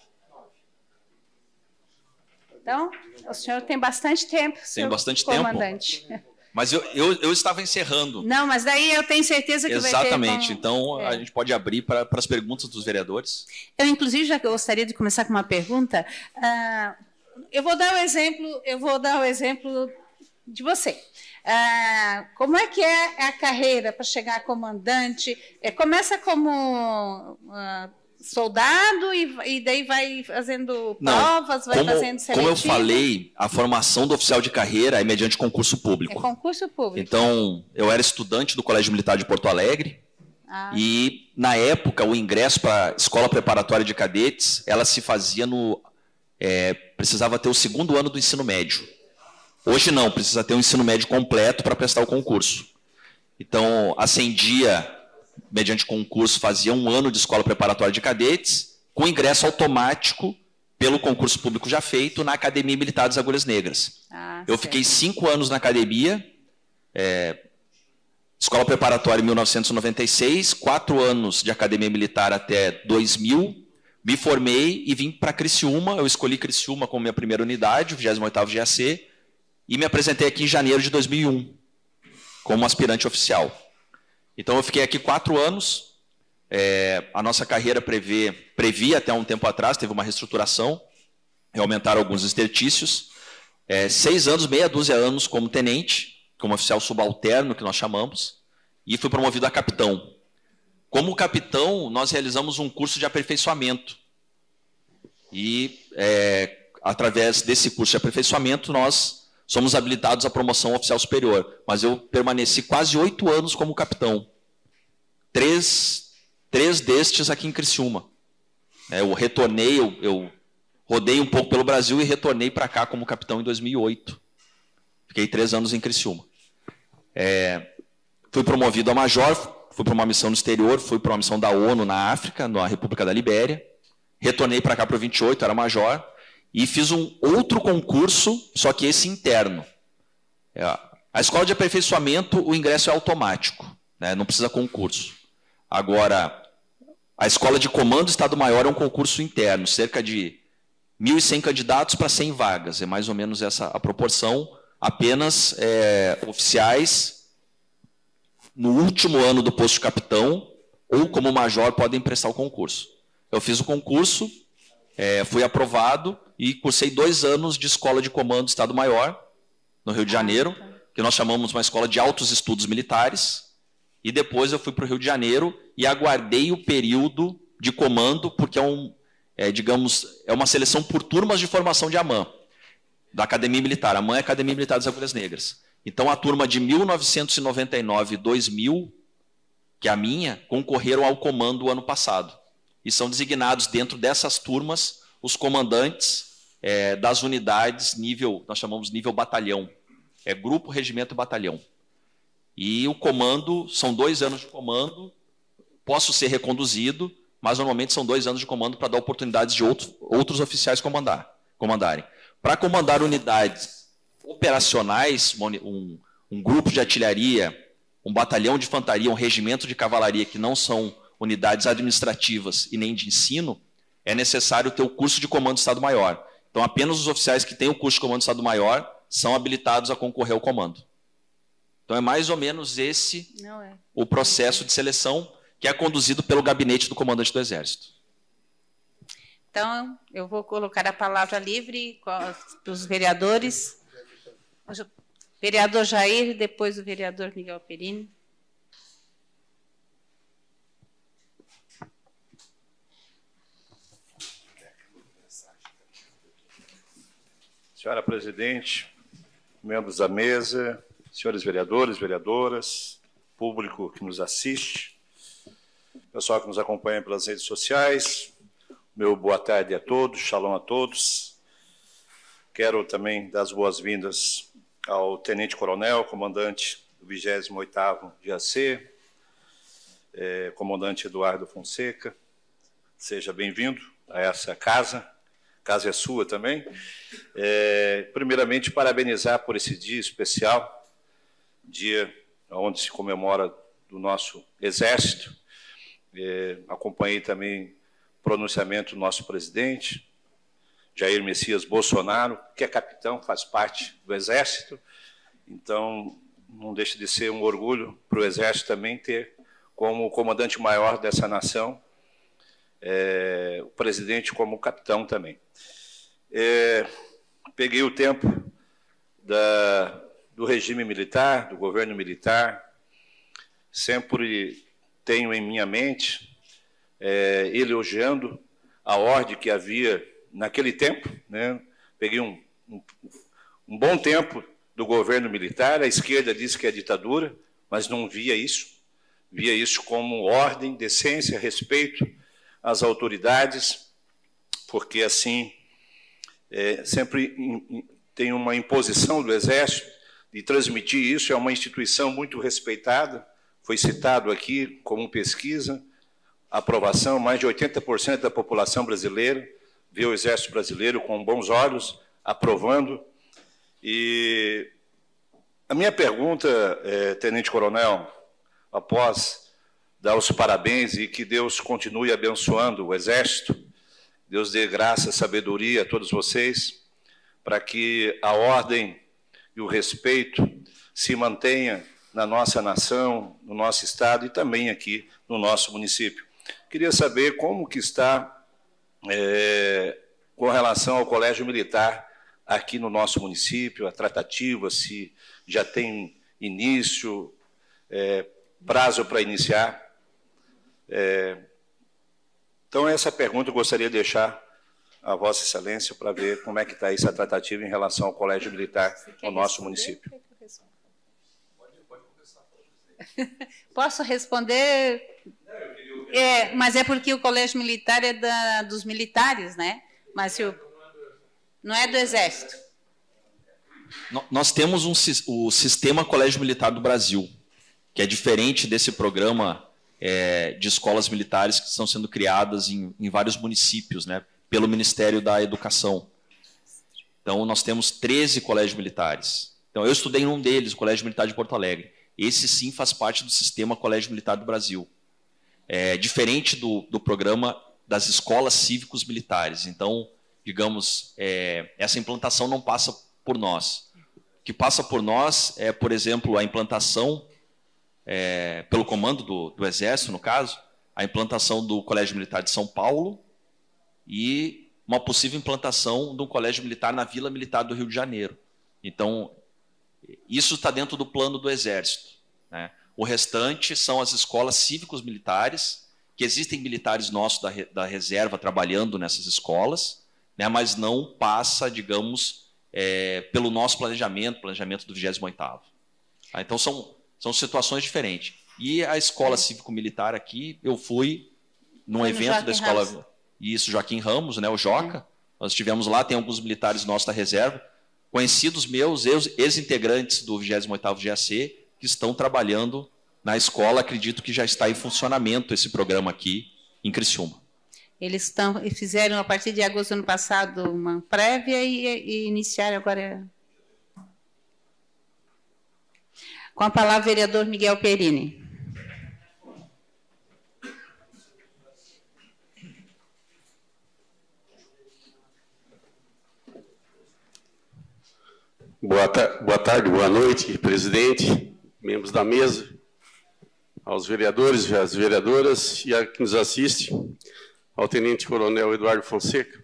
Então, o senhor tem bastante tempo, tem bastante comandante. Tempo. Mas eu estava encerrando. Não, mas daí eu tenho certeza que Exatamente. Vai ter... Então, a gente pode abrir para as perguntas dos vereadores. Eu, inclusive, já gostaria de começar com uma pergunta. Eu vou dar o exemplo de você. Como é que é a carreira para chegar a comandante? Começa como soldado e daí vai fazendo provas, fazendo seletivo? Como eu falei, a formação do oficial de carreira é mediante concurso público. É concurso público. Então, eu era estudante do Colégio Militar de Porto Alegre e, na época, o ingresso para a Escola Preparatória de Cadetes, ela se fazia precisava ter o 2º ano do ensino médio. Hoje não, precisa ter um ensino médio completo para prestar o concurso. Então, ascendia, mediante concurso, fazia 1 ano de escola preparatória de cadetes, com ingresso automático, pelo concurso público já feito, na Academia Militar das Agulhas Negras. Eu fiquei 5 anos na academia, escola preparatória em 1996, 4 anos de academia militar até 2000, me formei e vim para Criciúma. Eu escolhi Criciúma como minha primeira unidade, o 28º GAC, e me apresentei aqui em janeiro de 2001, como aspirante oficial. Então, eu fiquei aqui 4 anos. A nossa carreira previa até um tempo atrás, teve uma reestruturação, aumentaram alguns exercícios. 6 anos, meia dúzia de anos como tenente, como oficial subalterno, que nós chamamos, e fui promovido a capitão. Como capitão, nós realizamos um curso de aperfeiçoamento. E, através desse curso de aperfeiçoamento, nós somos habilitados à promoção oficial superior. Mas eu permaneci quase 8 anos como capitão. 3 destes aqui em Criciúma. Eu retornei, eu rodei um pouco pelo Brasil e retornei para cá como capitão em 2008. Fiquei 3 anos em Criciúma. Fui promovido a major, fui para uma missão no exterior, fui para uma missão da ONU na África, na República da Libéria. Retornei para cá para o 28, era major. E fiz um outro concurso, só que esse interno. A escola de aperfeiçoamento, o ingresso é automático, né? Não precisa concurso. Agora, a escola de comando Estado-Maior é um concurso interno, cerca de 1.100 candidatos para 100 vagas. É mais ou menos essa a proporção. Apenas oficiais, no último ano do posto de capitão, ou como major, podem prestar o concurso. Eu fiz o concurso, fui aprovado e cursei 2 anos de escola de comando Estado-Maior, no Rio de Janeiro, que nós chamamos uma escola de altos estudos militares. E depois eu fui para o Rio de Janeiro e aguardei o período de comando, porque é uma seleção por turmas de formação de AMAN, da Academia Militar. A AMAN é a Academia Militar das Agulhas Negras. Então, a turma de 1999 e 2000, que é a minha, concorreram ao comando o ano passado. E são designados dentro dessas turmas os comandantes das unidades nível, nós chamamos nível batalhão. É grupo, regimento e batalhão. E o comando, são 2 anos de comando, posso ser reconduzido, mas normalmente são 2 anos de comando para dar oportunidades de outros oficiais comandarem. Para comandar unidades operacionais, um grupo de artilharia, um batalhão de infantaria, um regimento de cavalaria, que não são unidades administrativas e nem de ensino, é necessário ter o curso de comando Estado-Maior. Então, apenas os oficiais que têm o curso de comando Estado-Maior são habilitados a concorrer ao comando. Então, é mais ou menos esse o processo de seleção que é conduzido pelo gabinete do comandante do Exército. Então, eu vou colocar a palavra livre para os vereadores. O vereador Jair, depois o vereador Miguel Perini. Senhora presidente, membros da mesa, senhores vereadores, vereadoras, público que nos assiste, pessoal que nos acompanha pelas redes sociais, meu boa tarde a todos, shalom a todos. Quero também dar as boas-vindas ao tenente-coronel, comandante do 28º GAC, comandante Eduardo Fonseca. Seja bem-vindo a essa casa. A casa é sua também. Primeiramente, parabenizar por esse dia especial, dia onde se comemora do nosso Exército. Acompanhei também o pronunciamento do nosso presidente, Jair Messias Bolsonaro, que é capitão, faz parte do Exército. Então, não deixa de ser um orgulho para o Exército também ter como comandante maior dessa nação o presidente como capitão também. Peguei o tempo do regime militar, do governo militar. Sempre tenho em minha mente elogiando a ordem que havia naquele tempo, né? Peguei um bom tempo do governo militar, a esquerda disse que é ditadura, mas não via isso como ordem, decência, respeito às autoridades, porque assim sempre tem uma imposição do Exército de transmitir isso, é uma instituição muito respeitada, foi citado aqui como pesquisa, aprovação, mais de 80% da população brasileira vê o Exército Brasileiro com bons olhos, aprovando. E a minha pergunta, Tenente Coronel, após dar os parabéns e que Deus continue abençoando o Exército, Deus dê graça, sabedoria a todos vocês, para que a ordem e o respeito se mantenha na nossa nação, no nosso estado e também aqui no nosso município. Queria saber como que está com relação ao Colégio Militar aqui no nosso município, a tratativa, se já tem início, prazo para iniciar. Então, essa pergunta eu gostaria de deixar a Vossa Excelência para ver como é que está essa tratativa em relação ao Colégio Militar no nosso município. Posso responder? Mas é porque o Colégio Militar é dos militares, né? Mas não é do Exército. Nós temos o Sistema Colégio Militar do Brasil, que é diferente desse programa de escolas militares que estão sendo criadas em vários municípios, né, pelo Ministério da Educação. Então, nós temos 13 colégios militares. Então, eu estudei em um deles, o Colégio Militar de Porto Alegre. Esse, sim, faz parte do Sistema Colégio Militar do Brasil. Diferente do programa das escolas cívicos militares. Então, digamos, essa implantação não passa por nós. O que passa por nós é, por exemplo, a implantação, pelo comando do Exército, no caso, a implantação do Colégio Militar de São Paulo e uma possível implantação de um colégio militar na Vila Militar do Rio de Janeiro. Então, isso está dentro do plano do Exército, né? O restante são as escolas cívicos militares, que existem militares nossos da reserva trabalhando nessas escolas, né, mas não passa, digamos, pelo nosso planejamento do 28º. Tá? Então, são situações diferentes. E a escola cívico-militar aqui, eu fui num evento da escola... Ramos. Isso, Joaquim Ramos, né, o Joca. Nós estivemos lá, tem alguns militares nossos da reserva, conhecidos meus, ex-integrantes do 28º GAC, que estão trabalhando na escola. Acredito que já está em funcionamento esse programa aqui em Criciúma. Eles fizeram, a partir de agosto do ano passado, uma prévia e iniciaram agora... Com a palavra, o vereador Miguel Perini. Boa tarde, boa noite, presidente, membros da mesa, aos vereadores e às vereadoras e a que nos assiste, ao Tenente Coronel Eduardo Fonseca.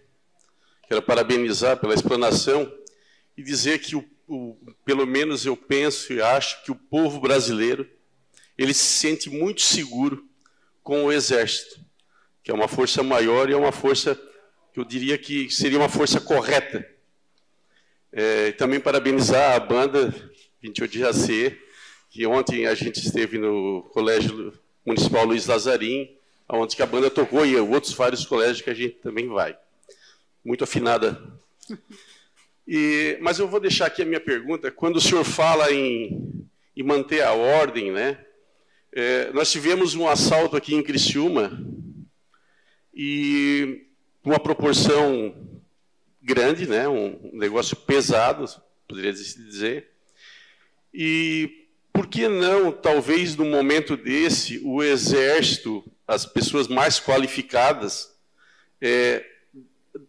Quero parabenizar pela explanação e dizer que, pelo menos eu penso e acho que o povo brasileiro ele se sente muito seguro com o Exército, que é uma força maior e é uma força que eu diria que seria uma força correta. Também parabenizar a banda 28 de GAC, que ontem a gente esteve no Colégio Municipal Luiz Lazarim, onde a banda tocou, e outros vários colégios que a gente também vai. Muito afinada. Mas eu vou deixar aqui a minha pergunta. Quando o senhor fala em manter a ordem, né? Nós tivemos um assalto aqui em Criciúma, e uma proporção grande, né? Um negócio pesado, poderia dizer. E por que não, talvez, num momento desse, o Exército, as pessoas mais qualificadas,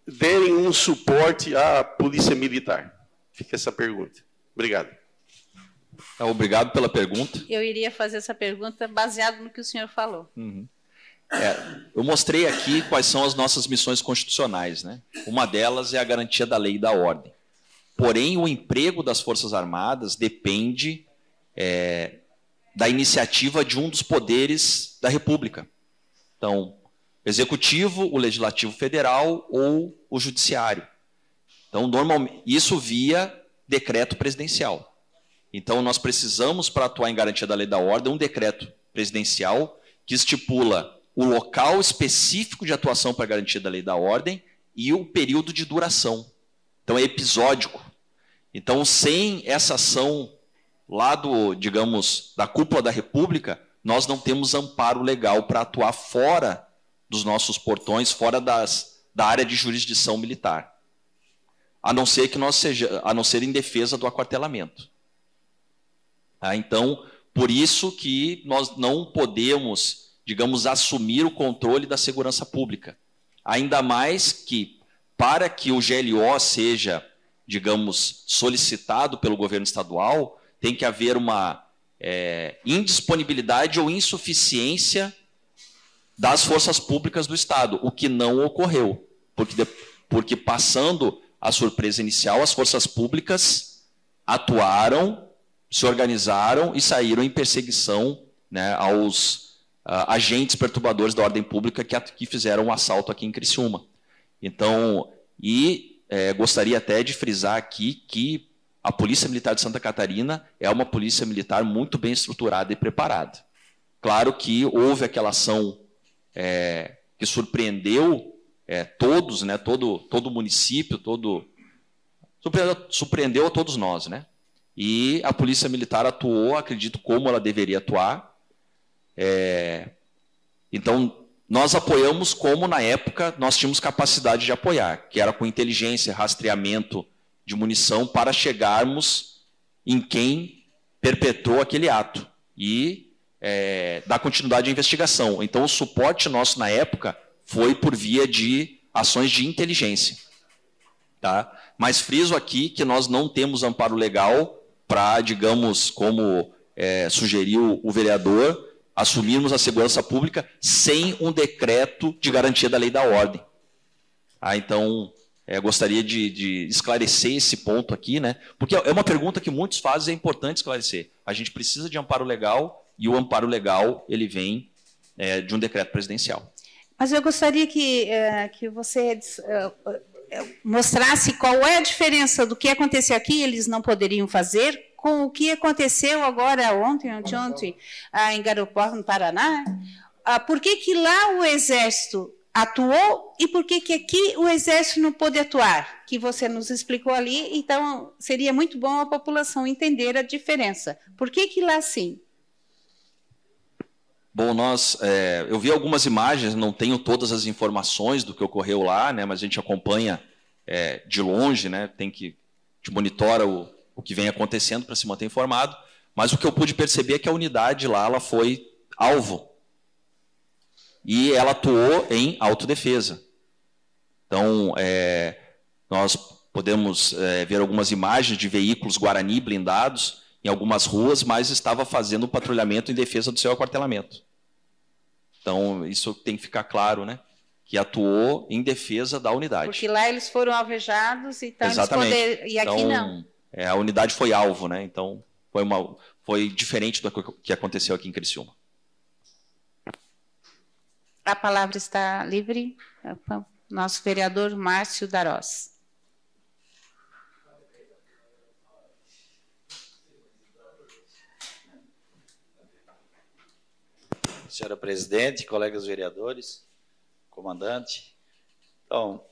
derem um suporte à Polícia Militar? Fica essa pergunta. Obrigado. Obrigado pela pergunta. Eu iria fazer essa pergunta baseado no que o senhor falou. Uhum. Eu mostrei aqui quais são as nossas missões constitucionais, né? Uma delas é a garantia da lei e da ordem. porém o emprego das Forças Armadas depende da iniciativa de um dos poderes da República. Então, o Executivo, o Legislativo Federal ou o Judiciário. Então, normalmente, isso via decreto presidencial. Então, nós precisamos, para atuar em garantia da lei e da ordem, um decreto presidencial que estipula o local específico de atuação para a garantia da lei e da ordem e o período de duração. Então, é episódico. Então, sem essa ação lá digamos, da cúpula da República, nós não temos amparo legal para atuar fora dos nossos portões, fora da área de jurisdição militar. A não ser em defesa do aquartelamento. Então, por isso que nós não podemos, digamos, assumir o controle da segurança pública. Ainda mais que, para que o GLO seja, digamos, solicitado pelo governo estadual, tem que haver uma indisponibilidade ou insuficiência das forças públicas do Estado, o que não ocorreu. Porque passando a surpresa inicial, as forças públicas atuaram, se organizaram e saíram em perseguição, né, aos agentes perturbadores da ordem pública que fizeram um assalto aqui em Criciúma. Então, gostaria até de frisar aqui que a Polícia Militar de Santa Catarina é uma polícia militar muito bem estruturada e preparada. Claro que houve aquela ação que surpreendeu todos, né, todo o município, surpreendeu a todos nós, né? E a Polícia Militar atuou, acredito, como ela deveria atuar. Então, nós apoiamos como, na época, nós tínhamos capacidade de apoiar, que era com inteligência, rastreamento de munição, para chegarmos em quem perpetrou aquele ato e dar continuidade à investigação. Então, o suporte nosso, na época, foi por via de ações de inteligência. Tá? Mas friso aqui que nós não temos amparo legal para, digamos, como sugeriu o vereador, assumirmos a segurança pública sem um decreto de garantia da lei e da ordem. Então, gostaria de esclarecer esse ponto aqui, né? Porque é uma pergunta que muitos fazem, é importante esclarecer. A gente precisa de amparo legal e o amparo legal ele vem de um decreto presidencial. Mas eu gostaria que você mostrasse qual é a diferença do que aconteceu aqui, eles não poderiam fazer, com o que aconteceu agora, ontem, em Garopó, no Paraná. Por que lá o Exército atuou e por que aqui o Exército não pôde atuar? Que você nos explicou ali, então seria muito bom a população entender a diferença. Por que lá sim? Bom, eu vi algumas imagens, não tenho todas as informações do que ocorreu lá, né, mas a gente acompanha de longe, né, a gente monitora o que vem acontecendo para se manter informado, mas o que eu pude perceber é que a unidade lá ela foi alvo e ela atuou em autodefesa. Então, nós podemos ver algumas imagens de veículos Guarani blindados em algumas ruas, mas estava fazendo patrulhamento em defesa do seu aquartelamento. Então, isso tem que ficar claro, né? Que atuou em defesa da unidade. Porque lá eles foram alvejados, então exatamente. E aqui então, não. A unidade foi alvo, né? Então, foi diferente do que aconteceu aqui em Criciúma. A palavra está livre. Nosso vereador Márcio Darós. Senhora presidente, colegas vereadores, comandante. Então,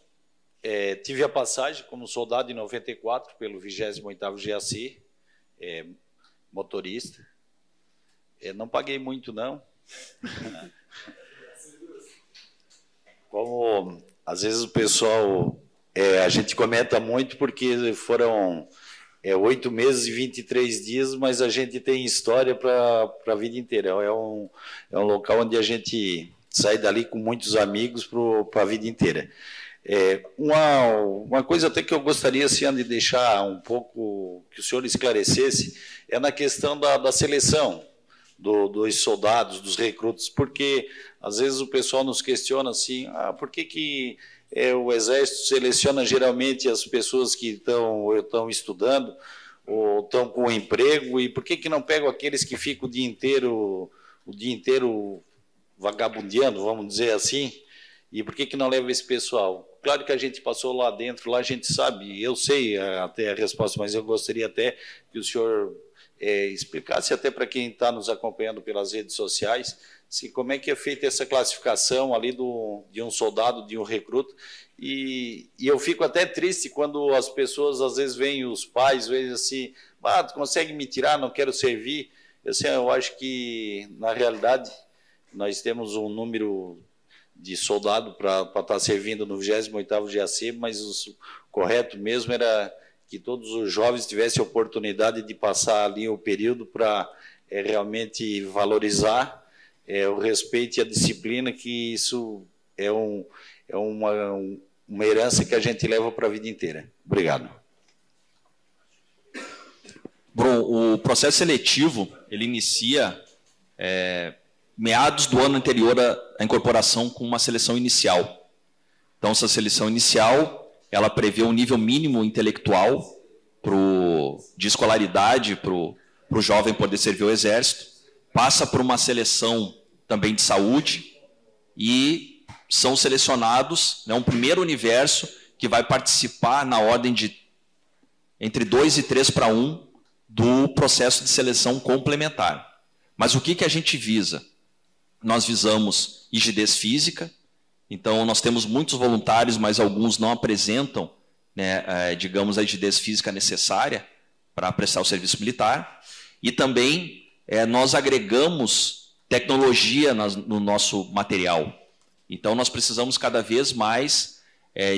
tive a passagem como soldado em 94 pelo 28º GAC, motorista. Não paguei muito, não. Como, às vezes, o pessoal... a gente comenta muito porque foram 8 meses e 23 dias, mas a gente tem história para a vida inteira. É um local onde a gente sai dali com muitos amigos para a vida inteira. Uma coisa até que eu gostaria assim, de deixar um pouco, que o senhor esclarecesse, é na questão da seleção dos soldados, dos recrutas, porque às vezes o pessoal nos questiona assim, por que o Exército seleciona geralmente as pessoas que estão estudando ou estão com emprego, e por que não pegam aqueles que ficam o dia inteiro vagabundeando, vamos dizer assim, e por que não leva esse pessoal? Claro que a gente passou lá dentro, lá a gente sabe, eu sei até a resposta, mas eu gostaria até que o senhor explicasse até para quem está nos acompanhando pelas redes sociais, como é que é feita essa classificação ali de um soldado, de um recruta, e eu fico até triste quando as pessoas, às vezes, veem os pais, veem assim, tu consegue me tirar, não quero servir. Eu acho que, na realidade, nós temos um número de soldado para estar servindo no 28º GAC, mas o correto mesmo era que todos os jovens tivessem a oportunidade de passar ali o período para realmente valorizar o respeito e a disciplina, que isso é uma herança que a gente leva para a vida inteira. Obrigado. Bom, o processo seletivo, ele inicia meados do ano anterior à incorporação com uma seleção inicial. Então, essa seleção inicial, ela prevê um nível mínimo intelectual de escolaridade para o jovem poder servir o Exército, passa por uma seleção também de saúde e são selecionados, um primeiro universo que vai participar na ordem de entre 2 e 3 para 1 do processo de seleção complementar. Mas o que a gente visa? Nós visamos rigidez física, então nós temos muitos voluntários, mas alguns não apresentam, digamos, a rigidez física necessária para prestar o serviço militar, e também nós agregamos tecnologia no nosso material. Então, nós precisamos cada vez mais,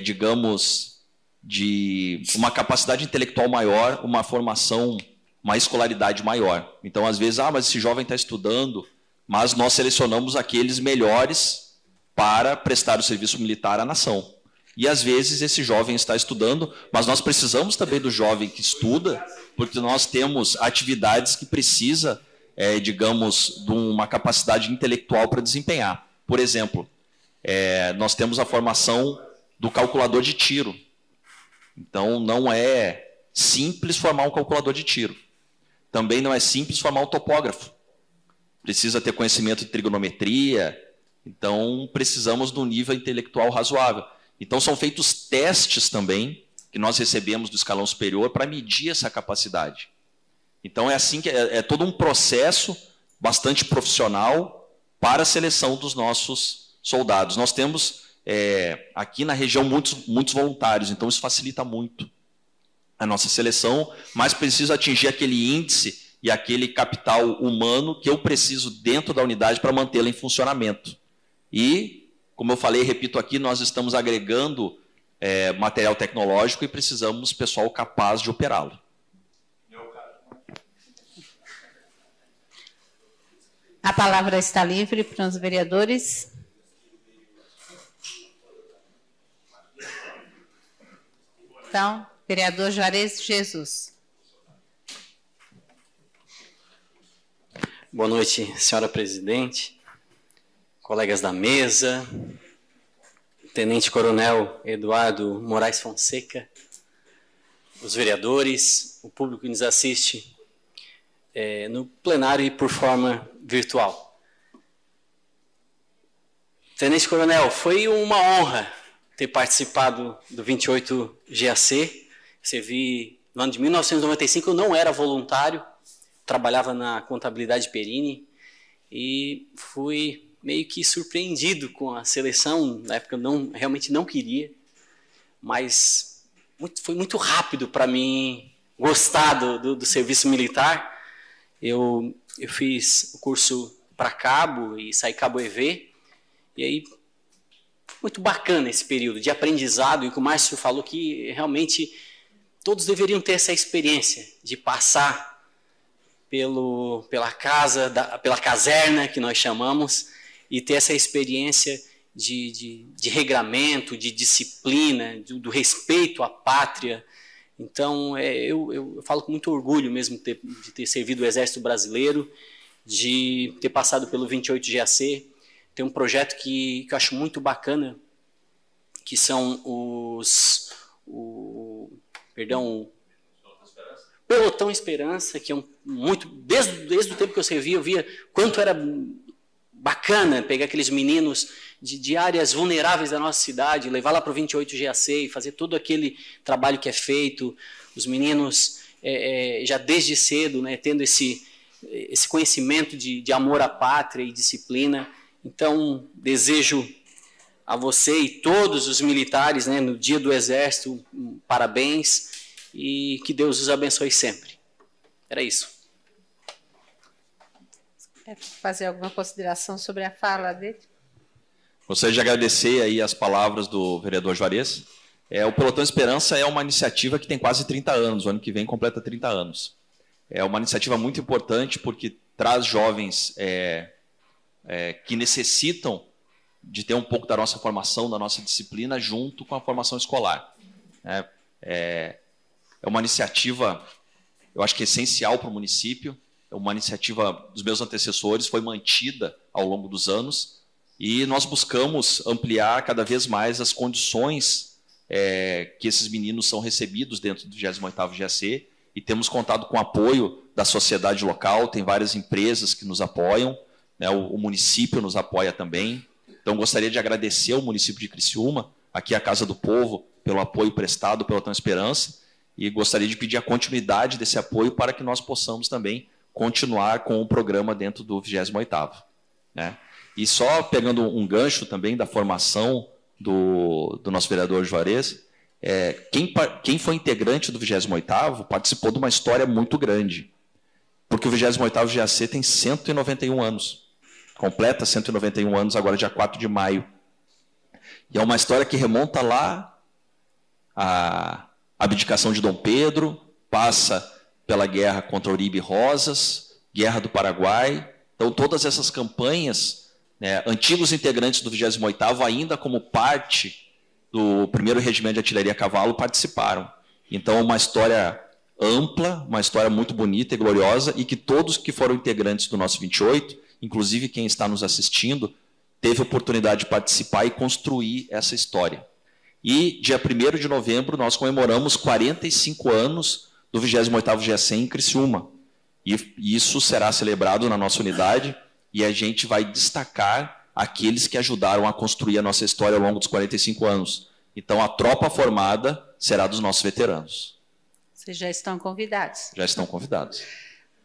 digamos, de uma capacidade intelectual maior, uma formação, uma escolaridade maior. Então, às vezes, mas esse jovem está estudando, mas nós selecionamos aqueles melhores para prestar o serviço militar à nação. E, às vezes, esse jovem está estudando, mas nós precisamos também do jovem que estuda, porque nós temos atividades que precisa, digamos, de uma capacidade intelectual para desempenhar. Por exemplo, nós temos a formação do calculador de tiro. Então, não é simples formar um calculador de tiro. Também não é simples formar um topógrafo. Precisa ter conhecimento de trigonometria. Então, precisamos de um nível intelectual razoável. Então, são feitos testes também, que nós recebemos do escalão superior, para medir essa capacidade. Então, é assim que é todo um processo bastante profissional para a seleção dos nossos soldados. Nós temos aqui na região muitos voluntários, então isso facilita muito a nossa seleção, mas precisa atingir aquele índice e aquele capital humano que eu preciso dentro da unidade para mantê-la em funcionamento. E, como eu falei, repito aqui, nós estamos agregando material tecnológico e precisamos de pessoal capaz de operá-lo. A palavra está livre para os vereadores. Então, vereador Juarez Jesus. Boa noite, senhora presidente, colegas da mesa, Tenente Coronel Eduardo Moraes Fonseca, os vereadores, o público que nos assiste no plenário e por forma virtual. Tenente Coronel, foi uma honra ter participado do 28 GAC. Servi no ano de 1995, eu não era voluntário, trabalhava na contabilidade Perini e fui meio que surpreendido com a seleção. Na época eu realmente não queria, mas foi muito rápido para mim gostar do serviço militar. Eu fiz o curso para cabo e saí cabo EV, e aí foi muito bacana esse período de aprendizado, e que o Márcio falou que realmente todos deveriam ter essa experiência de passar pela caserna, que nós chamamos, e ter essa experiência de regramento, de disciplina, do respeito à pátria. Então, eu falo com muito orgulho mesmo de ter servido o Exército Brasileiro, de ter passado pelo 28 GAC. Tem um projeto que eu acho muito bacana, que são Pelotão Esperança, que é desde o tempo que eu via quanto era bacana pegar aqueles meninos de áreas vulneráveis da nossa cidade, levar lá para o 28 GAC e fazer todo aquele trabalho que é feito, os meninos já desde cedo, né, tendo esse conhecimento de amor à pátria e disciplina. Então, desejo a você e todos os militares, né, no Dia do Exército, parabéns e que Deus os abençoe sempre. Era isso. Quer fazer alguma consideração sobre a fala dele? Gostaria de agradecer aí as palavras do vereador Juarez. O Pelotão Esperança é uma iniciativa que tem quase 30 anos, o ano que vem completa 30 anos. É uma iniciativa muito importante porque traz jovens que necessitam de ter um pouco da nossa formação, da nossa disciplina, junto com a formação escolar. É uma iniciativa, eu acho que essencial para o município, é uma iniciativa dos meus antecessores, foi mantida ao longo dos anos, e nós buscamos ampliar cada vez mais as condições que esses meninos são recebidos dentro do 28º GAC, e temos contado com o apoio da sociedade local, tem várias empresas que nos apoiam, né, o município nos apoia também. Então, gostaria de agradecer ao município de Criciúma, aqui a Casa do Povo, pelo apoio prestado pela Pelotão Esperança, e gostaria de pedir a continuidade desse apoio para que nós possamos também continuar com o programa dentro do 28º. Né? E só pegando um gancho também da formação do nosso vereador Juarez, quem foi integrante do 28º participou de uma história muito grande, porque o 28º GAC tem 191 anos, completa 191 anos agora dia 4 de maio. E é uma história que remonta lá à abdicação de Dom Pedro, passa pela guerra contra Uribe Rosas, Guerra do Paraguai. Então, todas essas campanhas, né, antigos integrantes do 28º, ainda como parte do 1º Regimento de Artilharia a Cavalo, participaram. Então, uma história ampla, uma história muito bonita e gloriosa, e que todos que foram integrantes do nosso 28, inclusive quem está nos assistindo, teve a oportunidade de participar e construir essa história. E, dia 1º de novembro, nós comemoramos 45 anos do 28º GAC em Criciúma. E isso será celebrado na nossa unidade, e a gente vai destacar aqueles que ajudaram a construir a nossa história ao longo dos 45 anos. Então, a tropa formada será dos nossos veteranos. Vocês já estão convidados. Já estão convidados.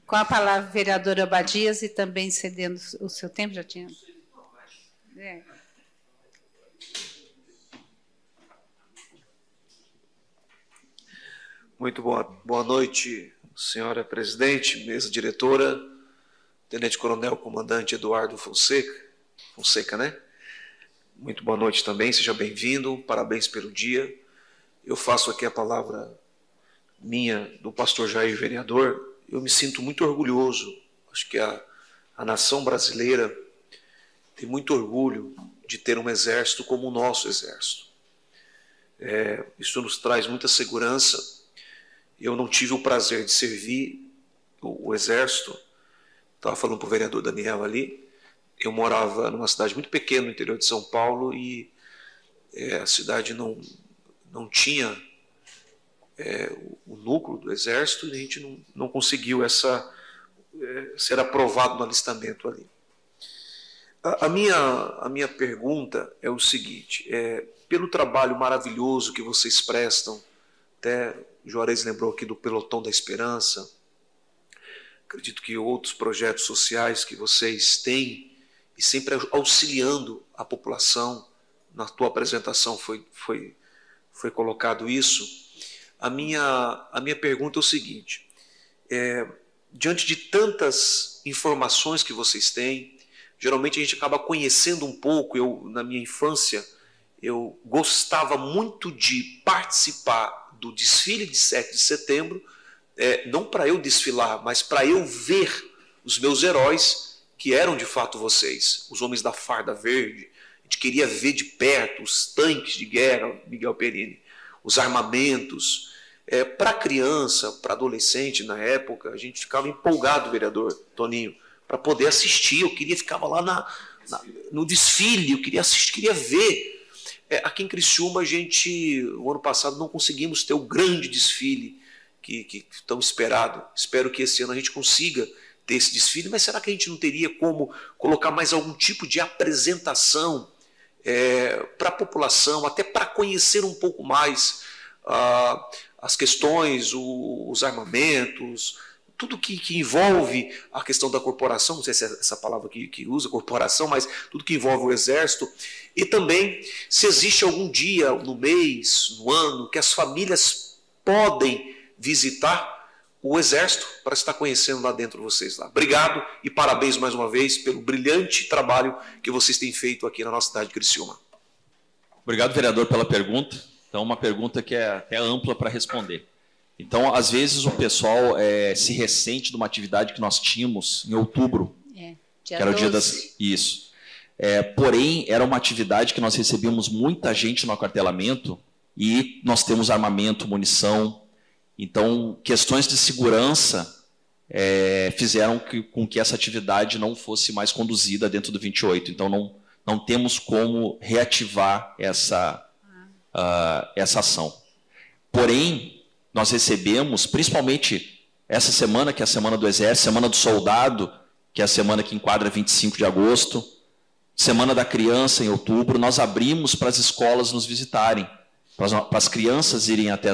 Com a palavra, vereadora Abadias, e também cedendo o seu tempo, já tinha... Muito boa noite, senhora presidente, mesa diretora, tenente-coronel comandante Eduardo Fonseca, né? Muito boa noite também, seja bem-vindo, parabéns pelo dia. Eu faço aqui a palavra minha, do pastor Jair, vereador. Eu me sinto muito orgulhoso, acho que a nação brasileira tem muito orgulho de ter um exército como o nosso exército. Isso nos traz muita segurança. Eu não tive o prazer de servir o exército, estava falando para o vereador Daniel ali, eu morava numa cidade muito pequena no interior de São Paulo e a cidade não tinha o núcleo do exército e a gente não conseguiu ser aprovado no alistamento ali. A minha pergunta é o seguinte, pelo trabalho maravilhoso que vocês prestam, até o Juarez lembrou aqui do Pelotão da Esperança, acredito que outros projetos sociais que vocês têm, e sempre auxiliando a população, na tua apresentação foi colocado isso. A minha pergunta é o seguinte, diante de tantas informações que vocês têm, geralmente a gente acaba conhecendo um pouco. Na minha infância, eu gostava muito de participar do desfile de 7 de setembro, não para eu desfilar, mas para eu ver os meus heróis, que eram de fato vocês, os homens da farda verde. A gente queria ver de perto os tanques de guerra, Miguel Perini, os armamentos. Para criança, para adolescente na época, a gente ficava empolgado, vereador Toninho, para poder assistir. Eu ficava lá no desfile, eu queria assistir, queria ver. Aqui em Criciúma, o ano passado, não conseguimos ter o grande desfile que tão esperado. Espero que esse ano a gente consiga ter esse desfile, mas será que a gente não teria como colocar mais algum tipo de apresentação para a população, até para conhecer um pouco mais as questões, os armamentos, tudo que envolve a questão da corporação, não sei se é essa palavra que usa, corporação, mas tudo que envolve o Exército, e também se existe algum dia no mês, no ano, que as famílias podem visitar o Exército para estar conhecendo lá dentro vocês lá. Obrigado e parabéns mais uma vez pelo brilhante trabalho que vocês têm feito aqui na nossa cidade de Criciúma. Obrigado, vereador, pela pergunta. Então, uma pergunta que é até ampla para responder. Então, às vezes o pessoal se ressente de uma atividade que nós tínhamos em outubro, que era o dia das... Isso. Porém, era uma atividade que nós recebíamos muita gente no aquartelamento e nós temos armamento, munição. Então, questões de segurança fizeram com que essa atividade não fosse mais conduzida dentro do 28. Então, não temos como reativar essa ação. Porém, nós recebemos, principalmente essa semana, que é a Semana do Exército, Semana do Soldado, que é a semana que enquadra 25 de agosto, Semana da Criança, em outubro, nós abrimos para as escolas nos visitarem, para as crianças irem até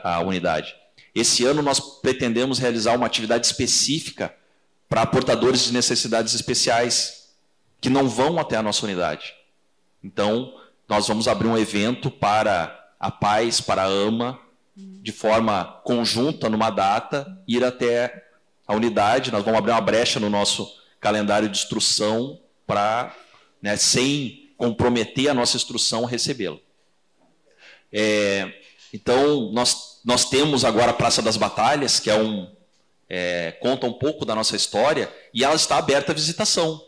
a unidade. Esse ano nós pretendemos realizar uma atividade específica para portadores de necessidades especiais, que não vão até a nossa unidade. Então, nós vamos abrir um evento para a paz, para a AMA, de forma conjunta, numa data, ir até a unidade. Nós vamos abrir uma brecha no nosso calendário de instrução para, sem comprometer a nossa instrução, recebê-lo. Então, nós temos agora a Praça das Batalhas, que conta um pouco da nossa história, e ela está aberta à visitação.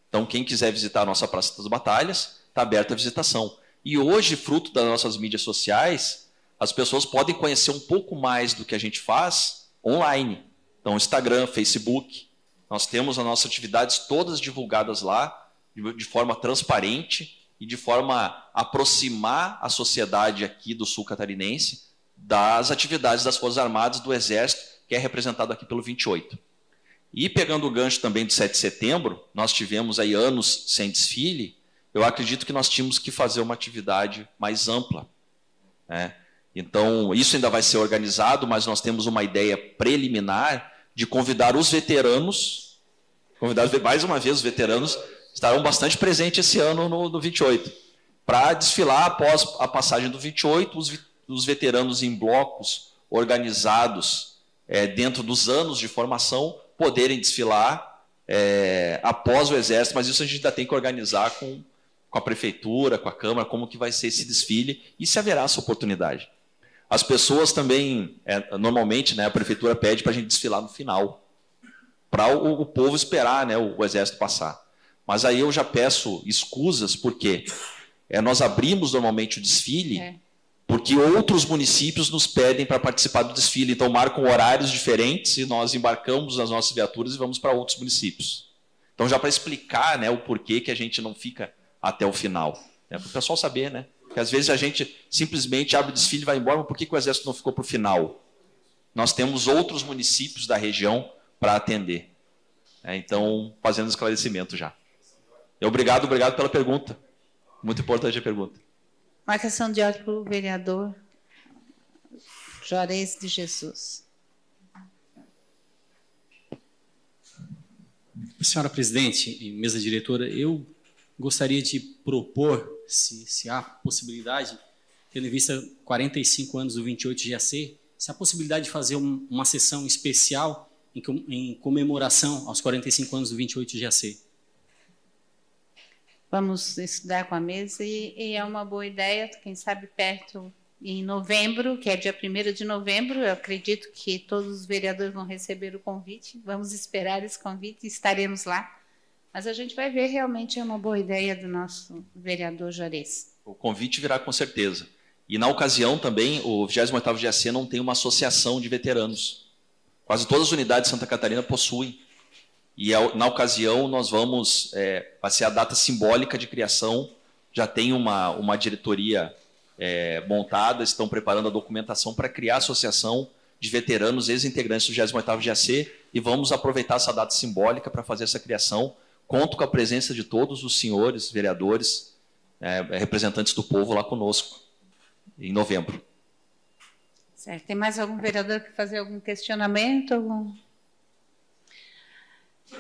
Então, quem quiser visitar a nossa Praça das Batalhas, está aberta à visitação. E hoje, fruto das nossas mídias sociais, as pessoas podem conhecer um pouco mais do que a gente faz online. Então, Instagram, Facebook, nós temos as nossas atividades todas divulgadas lá, de forma transparente e de forma a aproximar a sociedade aqui do sul catarinense das atividades das Forças Armadas, do Exército, que é representado aqui pelo 28. E pegando o gancho também de 7 de setembro, nós tivemos aí anos sem desfile. Eu acredito que nós tínhamos que fazer uma atividade mais ampla, Então, isso ainda vai ser organizado, mas nós temos uma ideia preliminar de convidar os veteranos, mais uma vez os veteranos estarão bastante presentes esse ano no 28, para desfilar após a passagem do 28, os veteranos em blocos organizados dentro dos anos de formação poderem desfilar após o Exército, mas isso a gente ainda tem que organizar com a Prefeitura, com a Câmara, como que vai ser esse desfile e se haverá essa oportunidade. As pessoas também, normalmente, a Prefeitura pede para a gente desfilar no final, para o povo esperar o Exército passar. Mas aí eu já peço escusas, porque nós abrimos normalmente o desfile, porque outros municípios nos pedem para participar do desfile, então marcam horários diferentes e nós embarcamos nas nossas viaturas e vamos para outros municípios. Então já para explicar o porquê que a gente não fica até o final, para o pessoal saber, Porque às vezes a gente simplesmente abre o desfile e vai embora, mas por que o Exército não ficou para o final? Nós temos outros municípios da região para atender. Então, fazendo esclarecimento já. Obrigado pela pergunta. Muito importante a pergunta. Marcação de ordem para o vereador Juarez de Jesus. Senhora presidente e mesa diretora, eu gostaria de propor, se há possibilidade, tendo em vista 45 anos do 28 GAC, se há possibilidade de fazer uma sessão especial em comemoração aos 45 anos do 28 GAC. Vamos estudar com a mesa e é uma boa ideia, quem sabe perto em novembro, que é dia 1º de novembro, eu acredito que todos os vereadores vão receber o convite, vamos esperar esse convite e estaremos lá. Mas a gente vai ver, realmente é uma boa ideia do nosso vereador Juarez. O convite virá com certeza. E na ocasião também, o 28º GAC não tem uma associação de veteranos. Quase todas as unidades de Santa Catarina possuem. E na ocasião nós vamos, vai ser a data simbólica de criação já tem uma diretoria montada, estão preparando a documentação para criar a associação de veteranos ex-integrantes do 28º GAC, e vamos aproveitar essa data simbólica para fazer essa criação. Conto com a presença de todos os senhores vereadores, representantes do povo lá conosco, em novembro. Certo. Tem mais algum vereador que fazer algum questionamento?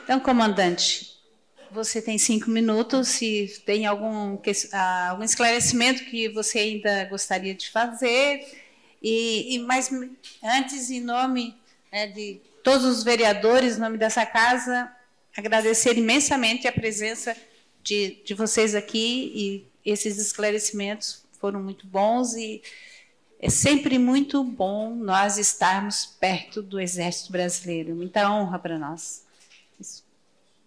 Então, comandante, você tem 5 minutos. Se tem algum esclarecimento que você ainda gostaria de fazer. Mas antes, em nome de todos os vereadores, em nome dessa casa, agradecer imensamente a presença de vocês aqui, e esses esclarecimentos foram muito bons, e é sempre muito bom nós estarmos perto do Exército Brasileiro. Muita honra para nós. Isso.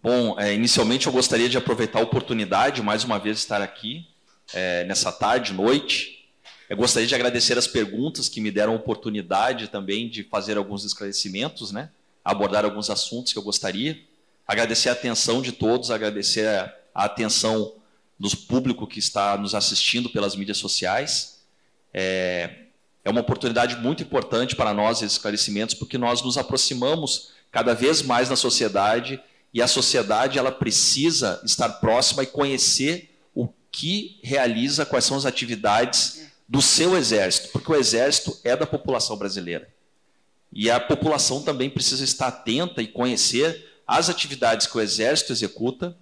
Bom, inicialmente eu gostaria de aproveitar a oportunidade, mais uma vez, estar aqui, nessa tarde, noite. Eu gostaria de agradecer as perguntas que me deram a oportunidade também de fazer alguns esclarecimentos, abordar alguns assuntos que eu gostaria. Agradecer a atenção de todos, agradecer a atenção do público que está nos assistindo pelas mídias sociais. É uma oportunidade muito importante para nós, esses esclarecimentos, porque nós nos aproximamos cada vez mais na sociedade, e a sociedade ela precisa estar próxima e conhecer o que realiza, quais são as atividades do seu Exército, porque o Exército é da população brasileira. E a população também precisa estar atenta e conhecer as atividades que o Exército executa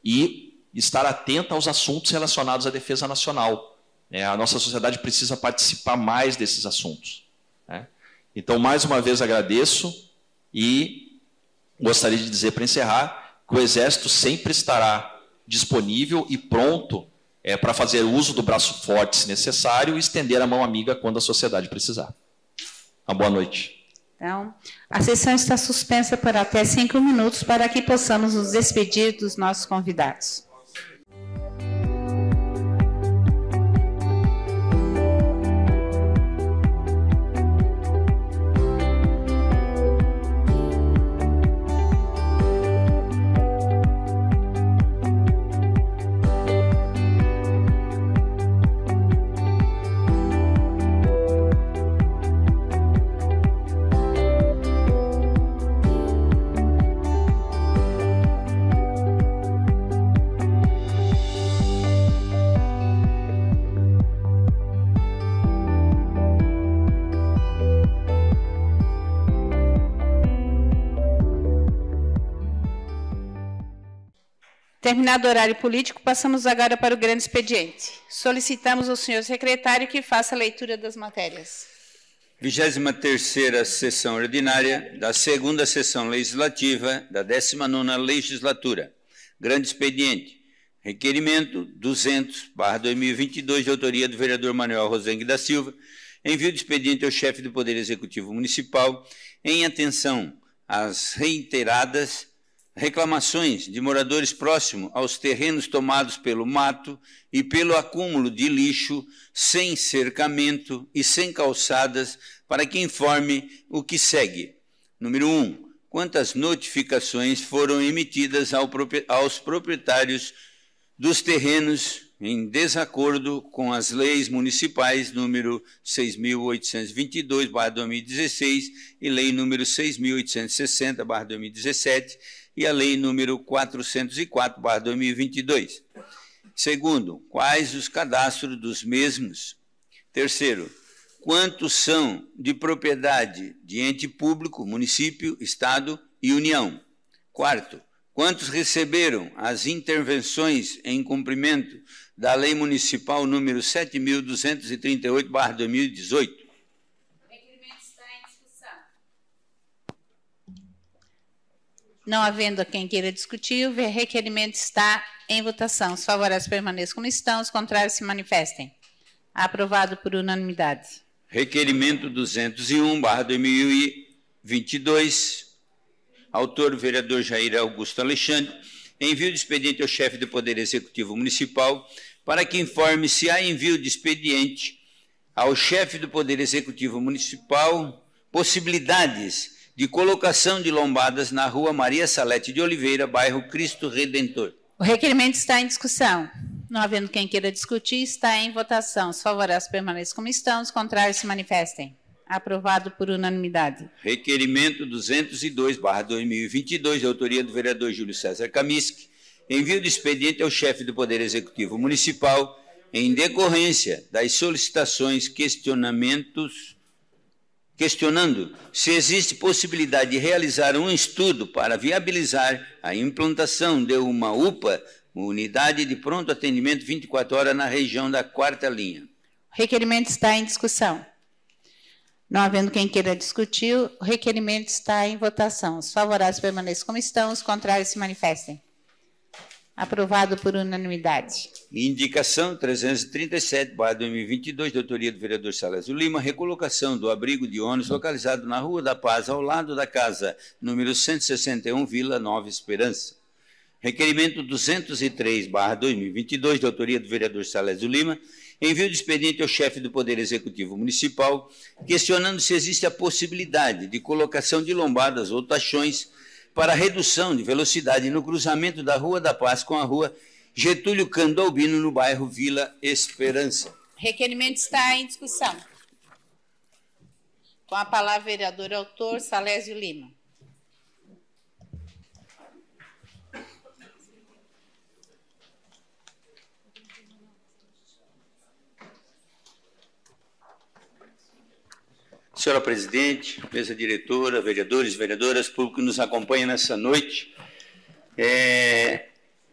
e estar atenta aos assuntos relacionados à defesa nacional. A nossa sociedade precisa participar mais desses assuntos. Então, mais uma vez, agradeço e gostaria de dizer, para encerrar, que o Exército sempre estará disponível e pronto para fazer uso do braço forte, se necessário, e estender a mão amiga quando a sociedade precisar. Uma boa noite. Então, a sessão está suspensa por até 5 minutos para que possamos nos despedir dos nossos convidados. Terminado o horário político, passamos agora para o grande expediente. Solicitamos ao senhor secretário que faça a leitura das matérias. 23ª Sessão Ordinária da 2ª Sessão Legislativa da 19ª Legislatura. Grande expediente. Requerimento 200/2022, de autoria do vereador Manuel Rosengue da Silva. Envio de expediente ao chefe do Poder Executivo Municipal em atenção às reiteradas reclamações de moradores próximos aos terrenos tomados pelo mato e pelo acúmulo de lixo sem cercamento e sem calçadas, para que informe o que segue. Número 1. Quantas notificações foram emitidas aos proprietários dos terrenos em desacordo com as leis municipais número 6.822/2016 e lei número 6.860/2017, e a lei número 404/2022. Segundo, quais os cadastros dos mesmos? Terceiro, quantos são de propriedade de ente público, município, estado e União? Quarto, quantos receberam as intervenções em cumprimento da lei municipal número 7.238/2018? Não havendo quem queira discutir, o requerimento está em votação. Os favoráveis permaneçam como estão, os contrários se manifestem. Aprovado por unanimidade. Requerimento 201/2022. Autor, o vereador Jair Augusto Alexandre. Envio de expediente ao chefe do Poder Executivo Municipal para que informe se há envio de expediente ao chefe do Poder Executivo Municipal possibilidades de colocação de lombadas na rua Maria Salete de Oliveira, bairro Cristo Redentor. O requerimento está em discussão. Não havendo quem queira discutir, está em votação. Os favoráveis permaneçam como estão, os contrários se manifestem. Aprovado por unanimidade. Requerimento 202/2022, de autoria do vereador Júlio César Kaminsky, envio de expediente ao chefe do Poder Executivo Municipal em decorrência das solicitações questionando se existe possibilidade de realizar um estudo para viabilizar a implantação de uma UPA, unidade de pronto atendimento 24 horas na região da 4ª linha. O requerimento está em discussão. Não havendo quem queira discutir, o requerimento está em votação. Os favoráveis permaneçam como estão, os contrários se manifestem. Aprovado por unanimidade. Indicação 337/2022, de autoria do vereador Salésio Lima, recolocação do abrigo de ônibus localizado na Rua da Paz, ao lado da casa número 161, Vila Nova Esperança. Requerimento 203/2022, de autoria do vereador Salésio Lima, envio de expediente ao chefe do Poder Executivo Municipal, questionando se existe a possibilidade de colocação de lombadas ou tachões para redução de velocidade no cruzamento da Rua da Paz com a Rua Getúlio Cândido Albino, no bairro Vila Esperança. Requerimento está em discussão. Com a palavra, vereador autor Salésio Lima. Senhora presidente, mesa diretora, vereadores e vereadoras, público que nos acompanha nessa noite,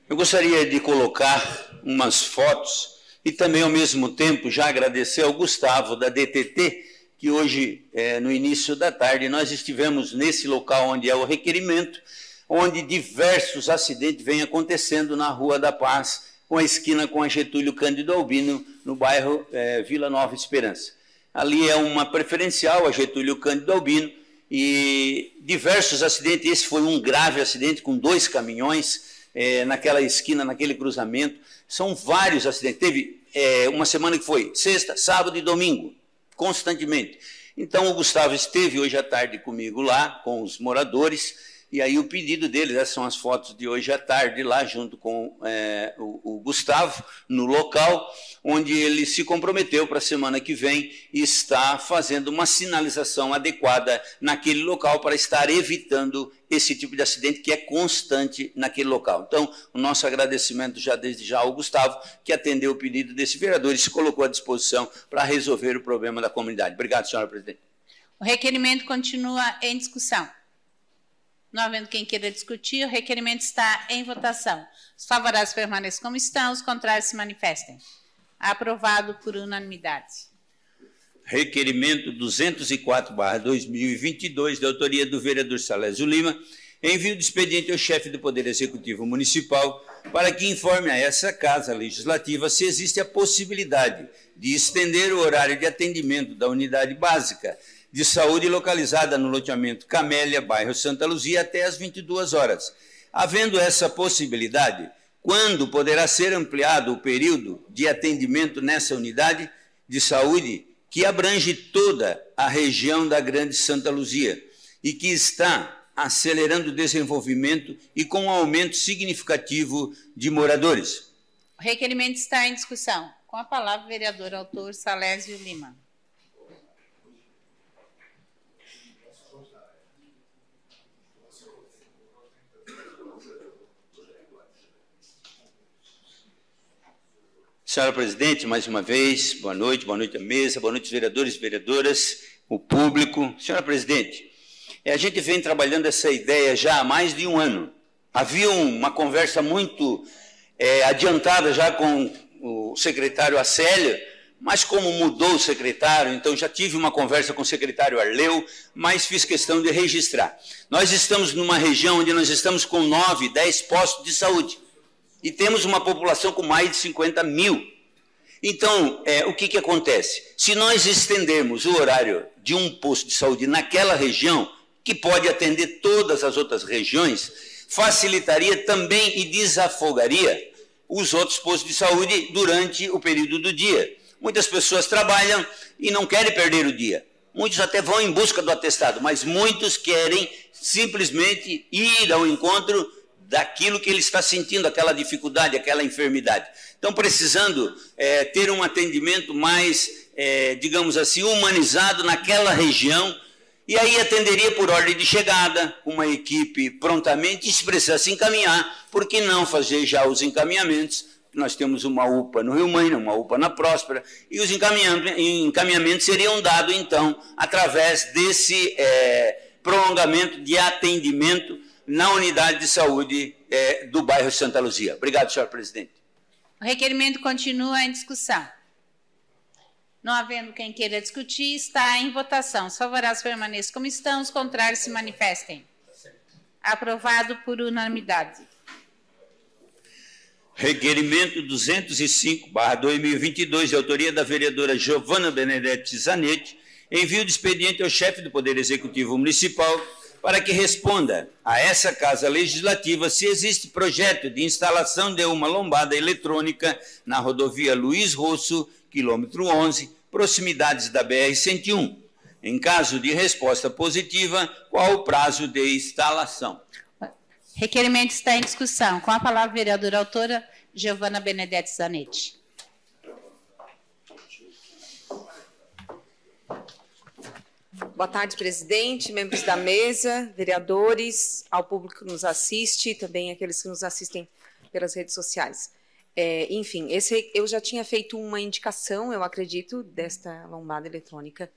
eu gostaria de colocar umas fotos e também, ao mesmo tempo, já agradecer ao Gustavo, da DTT, que hoje, no início da tarde, nós estivemos nesse local onde é o requerimento, onde diversos acidentes vêm acontecendo na Rua da Paz, com a esquina com a Getúlio Cândido Albino, no bairro Vila Nova Esperança. Ali é uma preferencial, a Getúlio Cândido Albino, e diversos acidentes. Esse foi um grave acidente com 2 caminhões naquela esquina, naquele cruzamento. São vários acidentes. Teve uma semana que foi sexta, sábado e domingo, constantemente. Então, o Gustavo esteve hoje à tarde comigo lá, com os moradores, e aí o pedido deles, essas são as fotos de hoje à tarde, lá junto com o Gustavo, no local, onde ele se comprometeu para a semana que vem estar fazendo uma sinalização adequada naquele local para estar evitando esse tipo de acidente que é constante naquele local. Então, o nosso agradecimento já desde já ao Gustavo, que atendeu o pedido desse vereador e se colocou à disposição para resolver o problema da comunidade. Obrigado, senhora presidente. O requerimento continua em discussão. Não havendo quem queira discutir, o requerimento está em votação. Os favoráveis permaneçam como estão, os contrários se manifestem. Aprovado por unanimidade. Requerimento 204/2022, de autoria do vereador Salésio Lima, envio de expediente ao chefe do Poder Executivo Municipal para que informe a essa Casa Legislativa se existe a possibilidade de estender o horário de atendimento da unidade básica de saúde localizada no loteamento Camélia, bairro Santa Luzia, até às 22 horas. Havendo essa possibilidade, quando poderá ser ampliado o período de atendimento nessa unidade de saúde, que abrange toda a região da Grande Santa Luzia e que está acelerando o desenvolvimento e com um aumento significativo de moradores? O requerimento está em discussão. Com a palavra, o vereador autor Salésio Lima. Senhora presidente, mais uma vez, boa noite à mesa, boa noite, vereadores e vereadoras, o público. Senhora presidente, a gente vem trabalhando essa ideia já há mais de um ano. Havia uma conversa muito adiantada já com o secretário Acélio, mas como mudou o secretário, então já tive uma conversa com o secretário Arleu, mas fiz questão de registrar. Nós estamos numa região onde nós estamos com 9, 10 postos de saúde. E temos uma população com mais de 50 mil. Então, o que acontece? Se nós estendermos o horário de um posto de saúde naquela região, que pode atender todas as outras regiões, facilitaria também e desafogaria os outros postos de saúde durante o período do dia. Muitas pessoas trabalham e não querem perder o dia. Muitos até vão em busca do atestado, mas muitos querem simplesmente ir ao encontro daquilo que ele está sentindo, aquela dificuldade, aquela enfermidade. estão precisando ter um atendimento mais, digamos assim, humanizado naquela região, e aí atenderia por ordem de chegada, uma equipe prontamente, e se precisasse encaminhar, por que não fazer já os encaminhamentos? Nós temos uma UPA no Rio Maina, uma UPA na Próspera, e os encaminhamentos seriam dados, então, através desse prolongamento de atendimento na unidade de saúde do bairro Santa Luzia. Obrigado, senhor presidente. O requerimento continua em discussão. Não havendo quem queira discutir, está em votação. Os favoráveis permaneçam como estão, os contrários se manifestem. Aprovado por unanimidade. Requerimento 205/2022, de autoria da vereadora Giovana Benedetti Zanetti, envio de expediente ao chefe do Poder Executivo Municipal para que responda a essa Casa Legislativa se existe projeto de instalação de uma lombada eletrônica na rodovia Luiz Rosso, quilômetro 11, proximidades da BR-101. Em caso de resposta positiva, qual o prazo de instalação? Requerimento está em discussão. Com a palavra, a vereadora autora, Giovana Benedetti Zanetti. Boa tarde, presidente, membros da mesa, vereadores, ao público que nos assiste e também aqueles que nos assistem pelas redes sociais. Enfim, eu já tinha feito uma indicação, eu acredito, desta lombada eletrônica,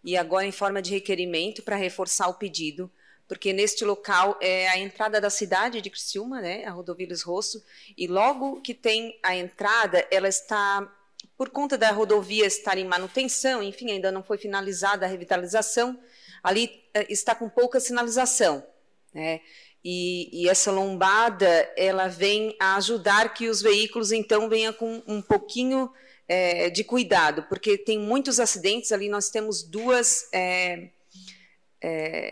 e agora em forma de requerimento para reforçar o pedido, porque neste local é a entrada da cidade de Criciúma, né, a rodovia Luiz Rosso, e logo que tem a entrada, ela está, por conta da rodovia estar em manutenção, enfim, ainda não foi finalizada a revitalização, ali está com pouca sinalização, né, e essa lombada, ela vem a ajudar que os veículos, então, venham com um pouquinho de cuidado, porque tem muitos acidentes, ali nós temos duas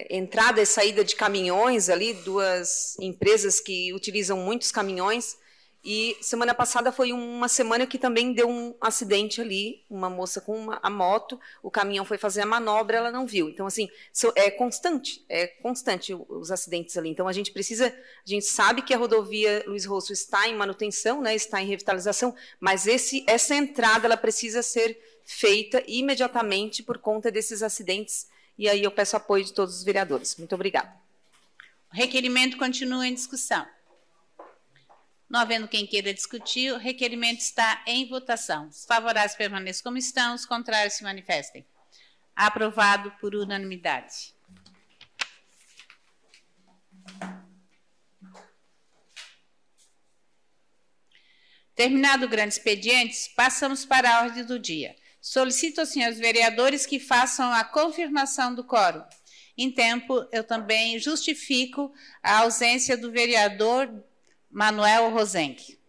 entrada e saída de caminhões ali, duas empresas que utilizam muitos caminhões, e semana passada foi uma semana que também deu um acidente ali, uma moça com a moto, o caminhão foi fazer a manobra, ela não viu. Então, assim, é constante os acidentes ali. Então, a gente sabe que a rodovia Luiz Rosso está em manutenção, né, está em revitalização, mas essa entrada, ela precisa ser feita imediatamente por conta desses acidentes. E aí eu peço apoio de todos os vereadores. Muito obrigada. O requerimento continua em discussão. Não havendo quem queira discutir, o requerimento está em votação. Os favoráveis permaneçam como estão, os contrários se manifestem. Aprovado por unanimidade. Terminado o grande expediente, passamos para a ordem do dia. Solicito aos senhores vereadores que façam a confirmação do quórum. Em tempo, eu também justifico a ausência do vereador Manuel Rosenck.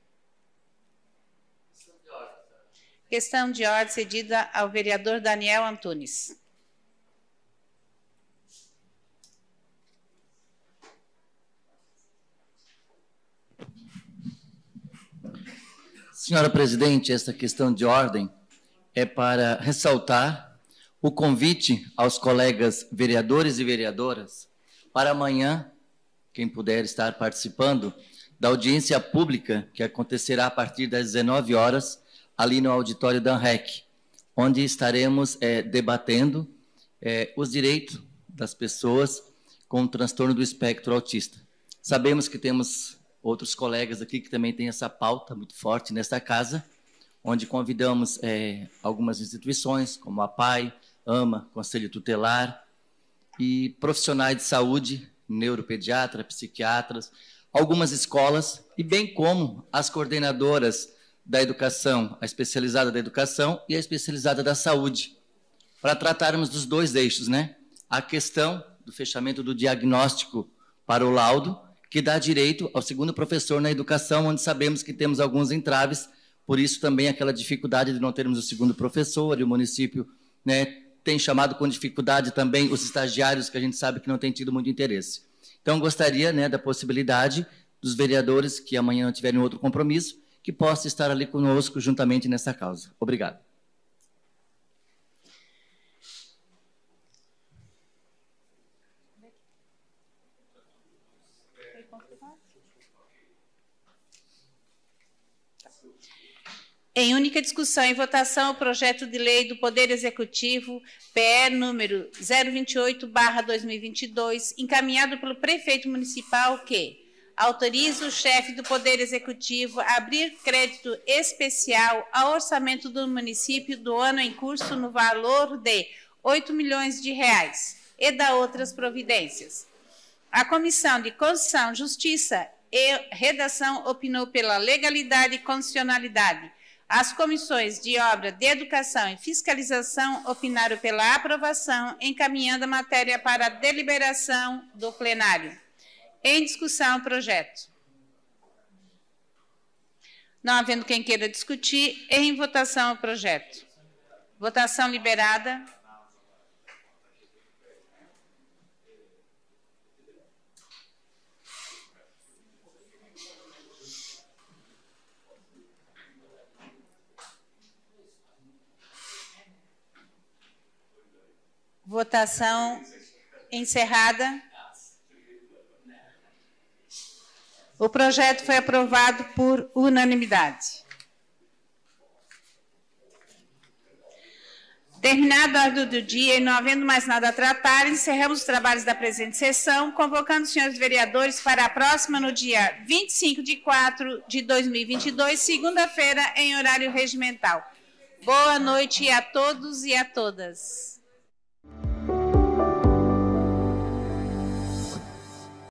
Questão de ordem cedida ao vereador Daniel Antunes. Senhora presidente, esta questão de ordem é para ressaltar o convite aos colegas vereadores e vereadoras para amanhã, quem puder estar participando, da audiência pública que acontecerá a partir das 19 horas, ali no auditório da ANREC, onde estaremos debatendo os direitos das pessoas com transtorno do espectro autista. Sabemos que temos outros colegas aqui que também têm essa pauta muito forte nesta casa, onde convidamos algumas instituições, como a PAI, AMA, Conselho Tutelar, e profissionais de saúde, neuropediatras, psiquiatras, algumas escolas, e bem como as coordenadoras da educação, a especializada da educação e a especializada da saúde, para tratarmos dos dois eixos, né? A questão do fechamento do diagnóstico para o laudo, que dá direito ao segundo professor na educação, onde sabemos que temos alguns entraves, por isso também aquela dificuldade de não termos o segundo professor, e o município, né, tem chamado com dificuldade também os estagiários, que a gente sabe que não tem tido muito interesse. Então, gostaria, né, da possibilidade dos vereadores que amanhã não tiverem outro compromisso, que possa estar ali conosco juntamente nessa causa. Obrigado. Em única discussão e votação, o projeto de lei do Poder Executivo, PE número 028/2022, encaminhado pelo prefeito municipal que autoriza o chefe do Poder Executivo a abrir crédito especial ao orçamento do município do ano em curso no valor de R$ 8 milhões e da outras providências. A Comissão de Constituição, Justiça e Redação opinou pela legalidade e constitucionalidade. As comissões de Obra, de Educação e Fiscalização opinaram pela aprovação, encaminhando a matéria para a deliberação do plenário. Em discussão, o projeto. Não havendo quem queira discutir, em votação o projeto. Votação liberada. Votação encerrada. O projeto foi aprovado por unanimidade. Terminado a ordem do dia e não havendo mais nada a tratar, encerramos os trabalhos da presente sessão, convocando os senhores vereadores para a próxima, no dia 25 de 4 de 2022, segunda-feira, em horário regimental. Boa noite a todos e a todas.